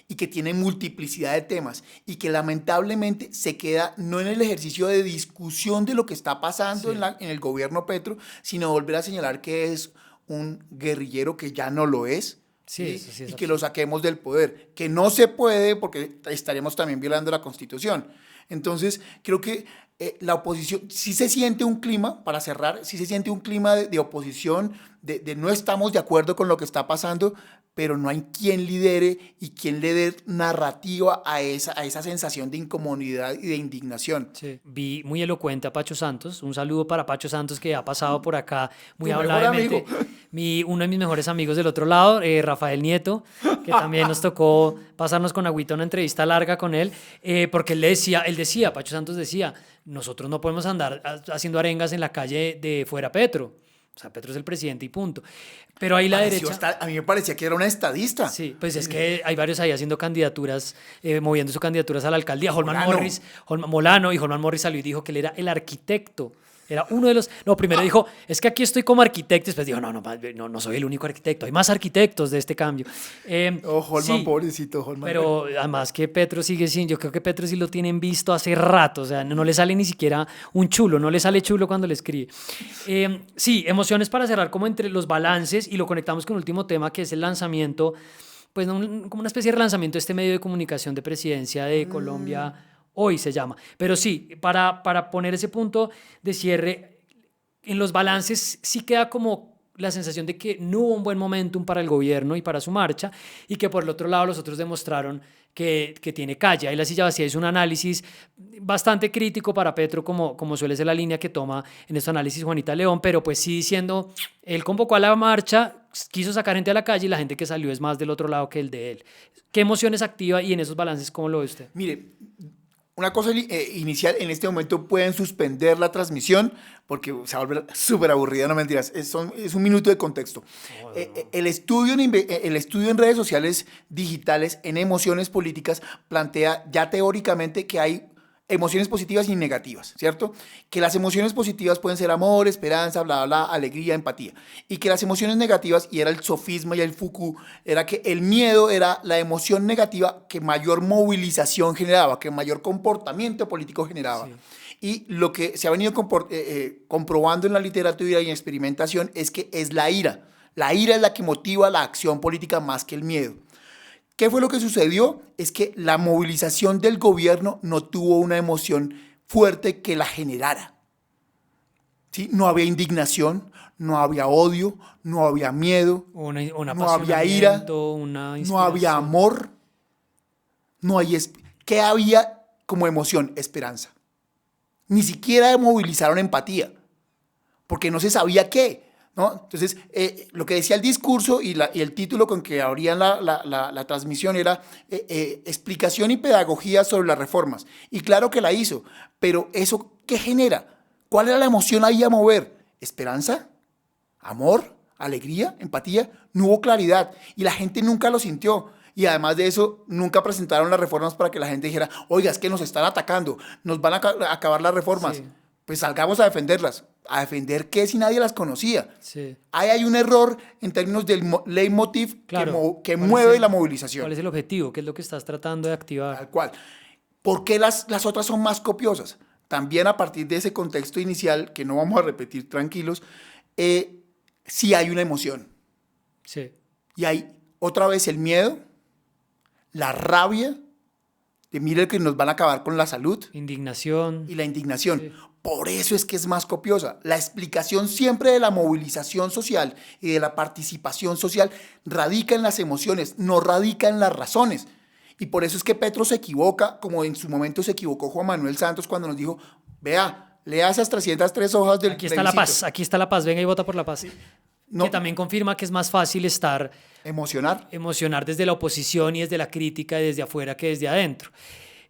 y que tiene multiplicidad de temas y que lamentablemente se queda no en el ejercicio de discusión de lo que está pasando Sí. en el gobierno Petro, sino volver a señalar que es un guerrillero que ya no lo es. Sí, eso sí es y que lo saquemos del poder, que no se puede porque estaríamos también violando la Constitución. Entonces, creo que la oposición, sí se siente un clima, para cerrar, sí se siente un clima de oposición, de no estamos de acuerdo con lo que está pasando, pero no hay quien lidere y quien le dé narrativa a esa sensación de incomodidad y de indignación. Sí. Vi muy elocuente a Pacho Santos. Un saludo para Pacho Santos que ha pasado por acá muy Tu mejor habladamente. Uno de mis mejores amigos del otro lado, Rafael Nieto, que también nos tocó pasarnos con agüita una entrevista larga con él, porque él decía, Pacho Santos decía, nosotros no podemos andar haciendo arengas en la calle de fuera Petro. O sea, Petro es el presidente y punto. Pero ahí la derecha... A mí me parecía que era una estadista. Sí, pues es que hay varios ahí haciendo candidaturas, moviendo sus candidaturas a la alcaldía. Molano y Holman Morris salió y dijo que él era el arquitecto. Era uno de los... No, primero dijo, es que aquí estoy como arquitecto. Después dijo, no soy el único arquitecto. Hay más arquitectos de este cambio. Holman, sí, pobrecito Holman. pero además que Petro sigue sin... Yo creo que Petro sí lo tienen visto hace rato. O sea, no le sale ni siquiera un chulo. No le sale chulo cuando le escribe. Sí, emociones para cerrar como entre los balances y lo conectamos con el último tema que es el lanzamiento, pues como una especie de lanzamiento de este medio de comunicación de presidencia de Colombia... Hoy se llama. Pero sí, para poner ese punto de cierre, en los balances sí queda como la sensación de que no hubo un buen momentum para el gobierno y para su marcha, y que por el otro lado los otros demostraron que tiene calle. Ahí la silla vacía es un análisis bastante crítico para Petro, como suele ser la línea que toma en este análisis Juanita León, pero pues sí diciendo, él convocó a la marcha, quiso sacar gente a la calle y la gente que salió es más del otro lado que el de él. ¿Qué emociones activa y en esos balances cómo lo ve usted? Mire, una cosa inicial, en este momento pueden suspender la transmisión porque se va a volver súper aburrida, no mentiras, es un minuto de contexto. El estudio en redes sociales digitales, en emociones políticas, plantea ya teóricamente que hay emociones positivas y negativas, ¿cierto? Que las emociones positivas pueden ser amor, esperanza, bla, bla, bla, alegría, empatía. Y que las emociones negativas, y era el sofisma y el Foucault, era que el miedo era la emoción negativa que mayor movilización generaba, que mayor comportamiento político generaba. Sí. Y lo que se ha venido comprobando en la literatura y en experimentación es que es la ira. La ira es la que motiva la acción política más que el miedo. ¿Qué fue lo que sucedió? Es que la movilización del gobierno no tuvo una emoción fuerte que la generara. ¿Sí? No había indignación, no había odio, no había miedo, no había ira, no había amor. ¿Qué había como emoción? Esperanza. Ni siquiera movilizaron empatía, porque no se sabía qué. ¿No? Entonces, lo que decía el discurso y el título con que abrían la transmisión era explicación y pedagogía sobre las reformas. Y claro que la hizo, pero ¿eso qué genera? ¿Cuál era la emoción ahí a mover? ¿Esperanza? ¿Amor? ¿Alegría? ¿Empatía? No hubo claridad y la gente nunca lo sintió. Y además de eso, nunca presentaron las reformas para que la gente dijera, oiga, es que nos están atacando, nos van a acabar las reformas. Sí. Pues salgamos a defenderlas. ¿A defender qué si nadie las conocía? Sí. Ahí hay un error en términos del leitmotiv, claro, que mueve la movilización. ¿Cuál es el objetivo? ¿Qué es lo que estás tratando de activar? Tal cual. ¿Por qué las otras son más copiosas? También a partir de ese contexto inicial, que no vamos a repetir tranquilos, sí hay una emoción. Sí. Y hay otra vez el miedo, la rabia, de mire que nos van a acabar con la salud. Indignación. Y la indignación. Sí. Por eso es que es más copiosa. La explicación siempre de la movilización social y de la participación social radica en las emociones, no radica en las razones. Y por eso es que Petro se equivoca, como en su momento se equivocó Juan Manuel Santos cuando nos dijo, vea, lea esas 303 hojas del Aquí está la paz, aquí está la paz, venga y vota por la paz. Sí. No. Que también confirma que es más fácil emocionar desde la oposición y desde la crítica y desde afuera que desde adentro.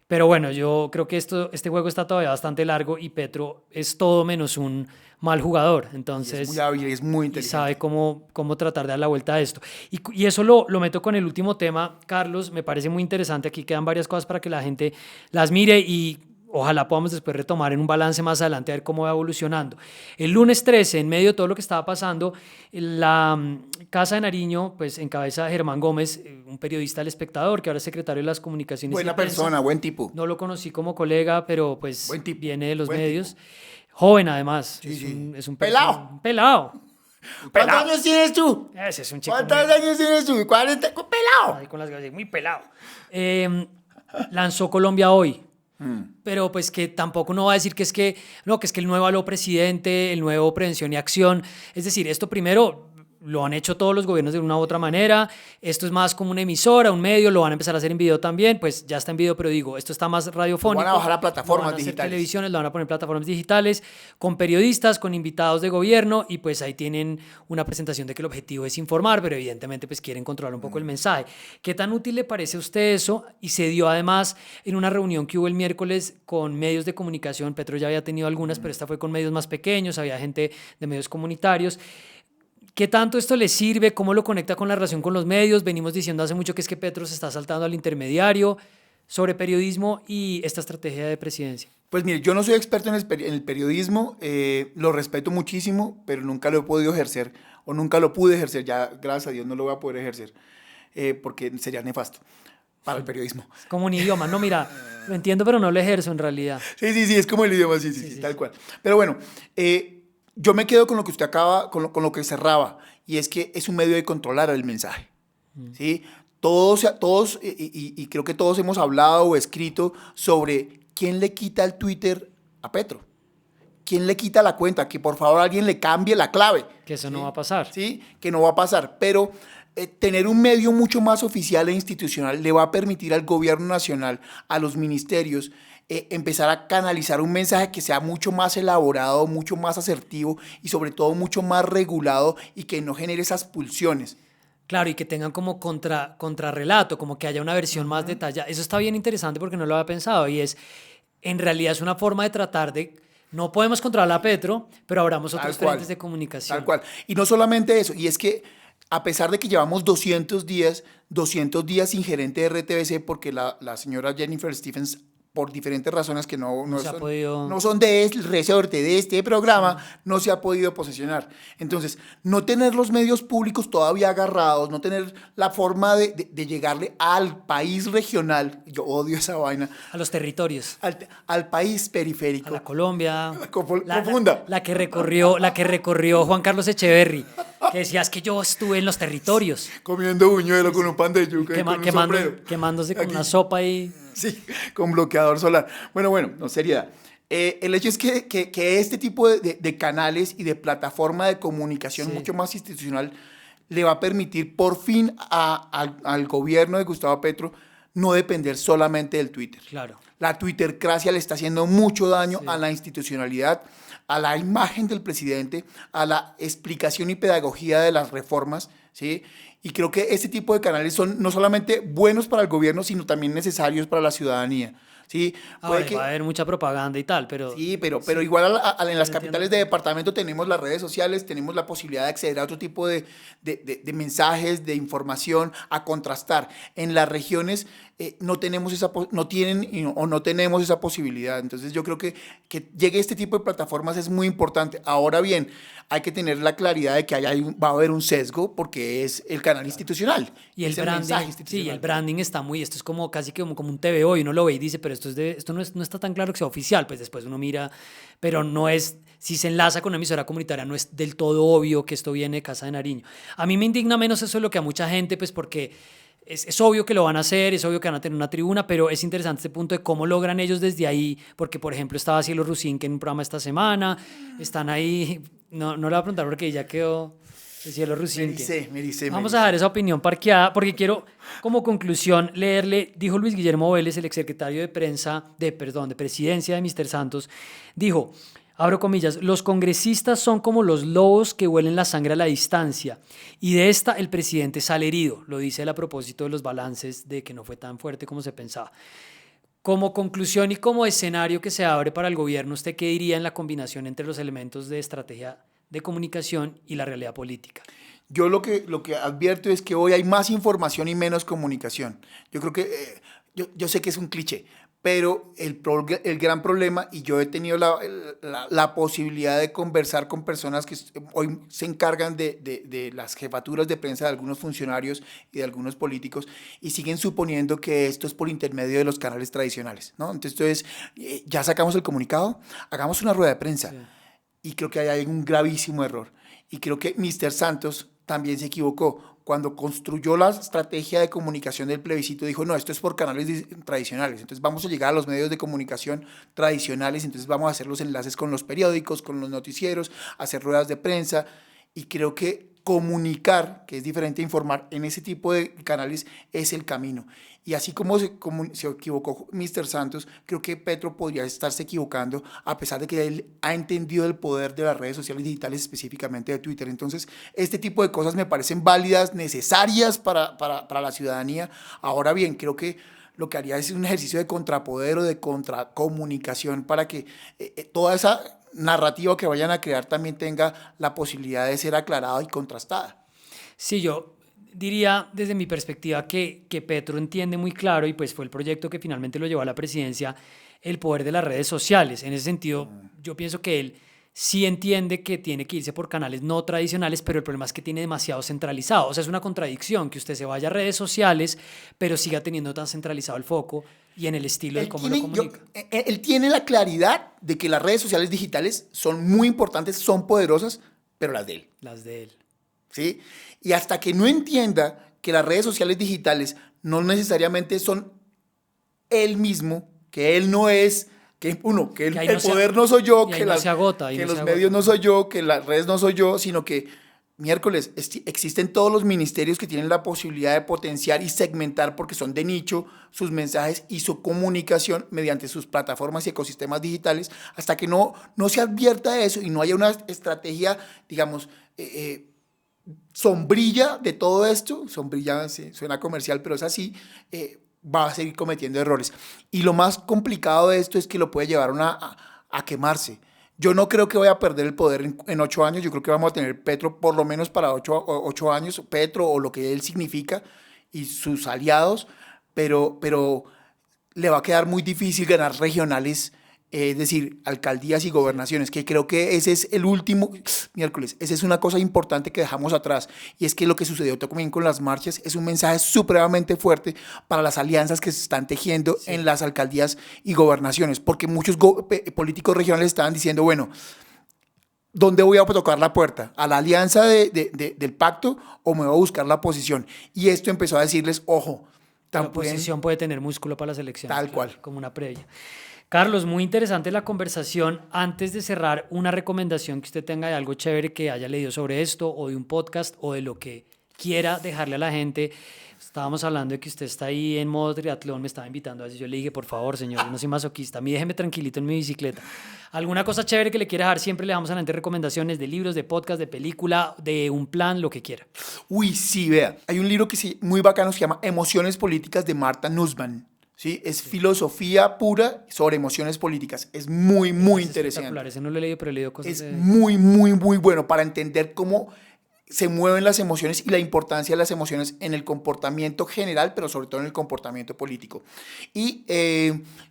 Pero bueno, yo creo que este juego está todavía bastante largo y Petro es todo menos un mal jugador. Entonces, es muy hábil y es muy inteligente. Y sabe cómo tratar de dar la vuelta a esto. Y eso lo meto con el último tema, Carlos. Me parece muy interesante. Aquí quedan varias cosas para que la gente las mire y ojalá podamos después retomar en un balance más adelante a ver cómo va evolucionando. El lunes 13, en medio de todo lo que estaba pasando, la Casa de Nariño, pues encabeza Germán Gómez, un periodista del Espectador, que ahora es secretario de las Comunicaciones. Buena persona, buen tipo. No lo conocí como colega, pero pues viene de los medios. Tipo. Joven además. Sí, es un pelado. Pelado. ¿Cuántos años tienes tú? Ese es un chico. ¿Cuántos años tienes tú? 40. Pelado. Ay, con las muy pelado. Lanzó Colombia Hoy. Pero pues que tampoco no va a decir que es que el nuevo aló presidente, el nuevo Prevención y Acción. Es decir, esto primero lo han hecho todos los gobiernos de una u otra manera. Esto es más como una emisora, un medio, lo van a empezar a hacer en video también. Pues ya está en video, pero digo, esto está más radiofónico. Lo van a bajar a plataformas digitales. Televisiones, lo van a poner en plataformas digitales, con periodistas, con invitados de gobierno, y pues ahí tienen una presentación de que el objetivo es informar, pero evidentemente pues quieren controlar un poco el mensaje. ¿Qué tan útil le parece a usted eso? Y se dio además en una reunión que hubo el miércoles con medios de comunicación. Petro ya había tenido algunas, pero esta fue con medios más pequeños, había gente de medios comunitarios. ¿Qué tanto esto le sirve? ¿Cómo lo conecta con la relación con los medios? Venimos diciendo hace mucho que es que Petro se está saltando al intermediario sobre periodismo y esta estrategia de presidencia. Pues mire, yo no soy experto en el periodismo, lo respeto muchísimo, pero nunca lo he podido ejercer o nunca lo pude ejercer. Ya, gracias a Dios, no lo voy a poder ejercer porque sería nefasto para el periodismo. Es como un idioma, no, mira, lo entiendo, pero no lo ejerzo en realidad. Sí, es como el idioma, sí, tal cual. Pero bueno, yo me quedo con lo que usted acaba, con lo que cerraba, y es que es un medio de controlar el mensaje. ¿Sí? Todos y creo que todos hemos hablado o escrito sobre quién le quita el Twitter a Petro. ¿quién le quita la cuenta? Que por favor alguien le cambie la clave. Que eso no va a pasar. Sí, que no va a pasar, pero tener un medio mucho más oficial e institucional le va a permitir al gobierno nacional, a los ministerios, empezar a canalizar un mensaje que sea mucho más elaborado, mucho más asertivo y sobre todo mucho más regulado y que no genere esas pulsiones. Claro, y que tengan como contrarrelato, como que haya una versión más detallada. Eso está bien interesante porque no lo había pensado y en realidad es una forma de tratar de, no podemos controlar a Petro, pero abramos otros frentes de comunicación. Tal cual. Y no solamente eso, y es que a pesar de que llevamos 200 días sin gerente de RTBC porque la señora Jennifer Stephens, por diferentes razones que no son del resorte de este programa, no se ha podido posesionar. Entonces, no tener los medios públicos todavía agarrados, no tener la forma de llegarle al país regional, yo odio esa vaina. A los territorios. Al país periférico. A la Colombia. Profunda. La que recorrió Juan Carlos Echeverry, que decía, es que yo estuve en los territorios. Comiendo buñuelo con un pan de yuca y con un sombrero. Quemándose con una sopa y... Sí, con bloqueador solar. Bueno, no, seriedad. El hecho es que este tipo de canales y de plataforma de comunicación mucho más institucional le va a permitir por fin al gobierno de Gustavo Petro no depender solamente del Twitter. Claro. La twittercracia le está haciendo mucho daño a la institucionalidad, a la imagen del presidente, a la explicación y pedagogía de las reformas, ¿sí? Y creo que este tipo de canales son no solamente buenos para el gobierno, sino también necesarios para la ciudadanía. ¿Sí? Va a haber mucha propaganda y tal, pero... Sí, pero igual en las capitales de departamento tenemos las redes sociales, tenemos la posibilidad de acceder a otro tipo de mensajes, de información, a contrastar. En las regiones no tenemos esa posibilidad. Entonces yo creo que llegue este tipo de plataformas es muy importante. Ahora bien, hay que tener la claridad de que va a haber un sesgo porque es el canal institucional. Y el branding, sí, el branding está esto es como casi que como un TVO y uno lo ve y dice, pero esto no está tan claro que sea oficial, pues después uno mira, pero no es, si se enlaza con una emisora comunitaria, no es del todo obvio que esto viene de Casa de Nariño. A mí me indigna menos eso de lo que a mucha gente, pues porque es obvio que lo van a hacer, es obvio que van a tener una tribuna, pero es interesante este punto de cómo logran ellos desde ahí, porque por ejemplo estaba Cielo Rusín que en un programa esta semana, están ahí, no le voy a preguntar porque ya quedó Cielo Rusín. Vamos a dejar esa opinión parqueada, porque quiero como conclusión leerle, dijo Luis Guillermo Vélez, el exsecretario de presidencia de Mr. Santos, dijo, abro comillas, los congresistas son como los lobos que huelen la sangre a la distancia y de esta el presidente sale herido, lo dice él a propósito de los balances de que no fue tan fuerte como se pensaba. Como conclusión y como escenario que se abre para el gobierno, ¿usted qué diría en la combinación entre los elementos de estrategia de comunicación y la realidad política? Yo lo que advierto es que hoy hay más información y menos comunicación. Yo creo que, yo sé que es un cliché, pero el gran problema, y yo he tenido la posibilidad de conversar con personas que hoy se encargan de las jefaturas de prensa de algunos funcionarios y de algunos políticos, y siguen suponiendo que esto es por intermedio de los canales tradicionales, ¿no? Entonces, ya sacamos el comunicado, hagamos una rueda de prensa. Sí. Y creo que ahí hay un gravísimo error. Y creo que Mr. Santos también se equivocó. Cuando construyó la estrategia de comunicación del plebiscito, dijo, no, esto es por canales tradicionales. Entonces vamos a llegar a los medios de comunicación tradicionales, entonces vamos a hacer los enlaces con los periódicos, con los noticieros, hacer ruedas de prensa. Y creo que comunicar, que es diferente a informar, en ese tipo de canales es el camino. Y así como se equivocó Mr. Santos, creo que Petro podría estarse equivocando, a pesar de que él ha entendido el poder de las redes sociales digitales, específicamente de Twitter. Entonces, este tipo de cosas me parecen válidas, necesarias para la ciudadanía. Ahora bien, creo que lo que haría es un ejercicio de contrapoder o de contracomunicación para que toda esa narrativa que vayan a crear también tenga la posibilidad de ser aclarada y contrastada. Sí, yo diría desde mi perspectiva que Petro entiende muy claro, y pues fue el proyecto que finalmente lo llevó a la presidencia, el poder de las redes sociales. En ese sentido, yo pienso que él sí entiende que tiene que irse por canales no tradicionales, pero el problema es que tiene demasiado centralizado. O sea, es una contradicción que usted se vaya a redes sociales, pero siga teniendo tan centralizado el foco y en el estilo de cómo lo comunica. Él tiene la claridad de que las redes sociales digitales son muy importantes, son poderosas, pero las de él. Las de él. ¿Sí? Y hasta que no entienda que las redes sociales digitales no necesariamente son él mismo, que él no es Que el ahí no poder no soy yo, y ahí que, no se agota, ahí que no los se medios agota. no soy yo, que las redes no soy yo, sino que miércoles existen todos los ministerios que tienen la posibilidad de potenciar y segmentar, porque son de nicho, sus mensajes y su comunicación mediante sus plataformas y ecosistemas digitales, hasta que no se advierta eso y no haya una estrategia, digamos, sombrilla de todo esto. Sombrilla sí, suena comercial, pero es así. Va a seguir cometiendo errores. Y lo más complicado de esto es que lo puede llevar a quemarse. Yo no creo que vaya a perder el poder en 8 años. Yo creo que vamos a tener Petro por lo menos para 8 años, Petro o lo que él significa y sus aliados, pero le va a quedar muy difícil ganar regionales, es decir, alcaldías y gobernaciones, que creo que ese es el último miércoles. Esa es una cosa importante que dejamos atrás, y es que lo que sucedió también con las marchas es un mensaje supremamente fuerte para las alianzas que se están tejiendo en las alcaldías y gobernaciones, porque muchos políticos regionales estaban diciendo, bueno, ¿dónde voy a tocar la puerta? ¿A la alianza del pacto o me voy a buscar la oposición? Y esto empezó a decirles, ojo, la oposición puede tener músculo para las elecciones. Tal cual. Como una previa. Carlos, muy interesante la conversación. Antes de cerrar, una recomendación que usted tenga de algo chévere que haya leído sobre esto, o de un podcast, o de lo que quiera dejarle a la gente. Estábamos hablando de que usted está ahí en modo triatlón, me estaba invitando a veces. Yo le dije, por favor, señor, yo no soy masoquista, a mí déjeme tranquilito en mi bicicleta. ¿Alguna cosa chévere que le quiera dejar? Siempre le damos a la gente recomendaciones de libros, de podcast, de película, de un plan, lo que quiera. Uy, sí, vea. Hay un libro muy bacano, se llama Emociones Políticas, de Martha Nussbaum. ¿Sí? Es filosofía pura sobre emociones políticas. Es muy, muy interesante. Ese no lo he leído, pero he leído cosas. Es muy, muy, muy bueno para entender cómo se mueven las emociones y la importancia de las emociones en el comportamiento general, pero sobre todo en el comportamiento político. Y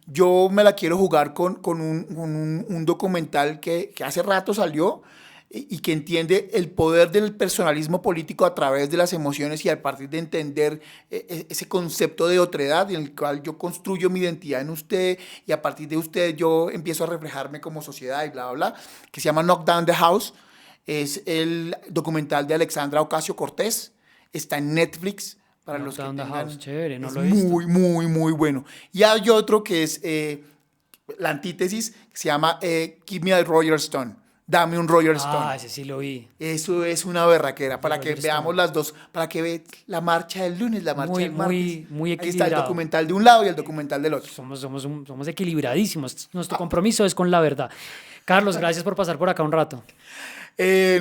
yo me la quiero jugar con un documental que hace rato salió, y que entiende el poder del personalismo político a través de las emociones, y a partir de entender ese concepto de otredad en el cual yo construyo mi identidad en usted, y a partir de usted yo empiezo a reflejarme como sociedad y bla, bla, bla, que se llama Knock Down the House. Es el documental de Alexandra Ocasio-Cortez. Está en Netflix. Para los que tengan, House, chévere, no es lo he visto. muy, muy, muy bueno. Y hay otro que es la antítesis, que se llama Give Me a Roger Stone. Dame un Roger Stone. Ah, ese sí lo vi. Eso es una berraquera, para que Roger veamos Stone. las dos, para que ve la marcha del lunes, la marcha del martes. Muy Ahí está el equilibrado. documental de un lado y el documental del otro. Somos equilibradísimos. Nuestro compromiso es con la verdad. Carlos, gracias por pasar por acá un rato.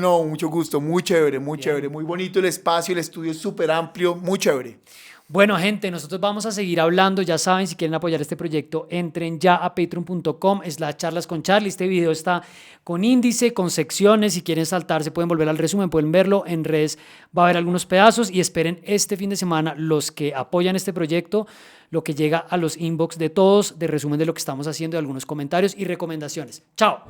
No, mucho gusto, muy chévere, muy chévere, muy bonito el espacio, el estudio es súper amplio, muy chévere. Bueno, gente, nosotros vamos a seguir hablando. Ya saben, si quieren apoyar este proyecto, entren ya a patreon.com/charlas con Charlie. Este video está con índice, con secciones. Si quieren saltarse, pueden volver al resumen, pueden verlo. En redes va a haber algunos pedazos, y esperen este fin de semana los que apoyan este proyecto, lo que llega a los inbox de todos, de resumen de lo que estamos haciendo, de algunos comentarios y recomendaciones. ¡Chao!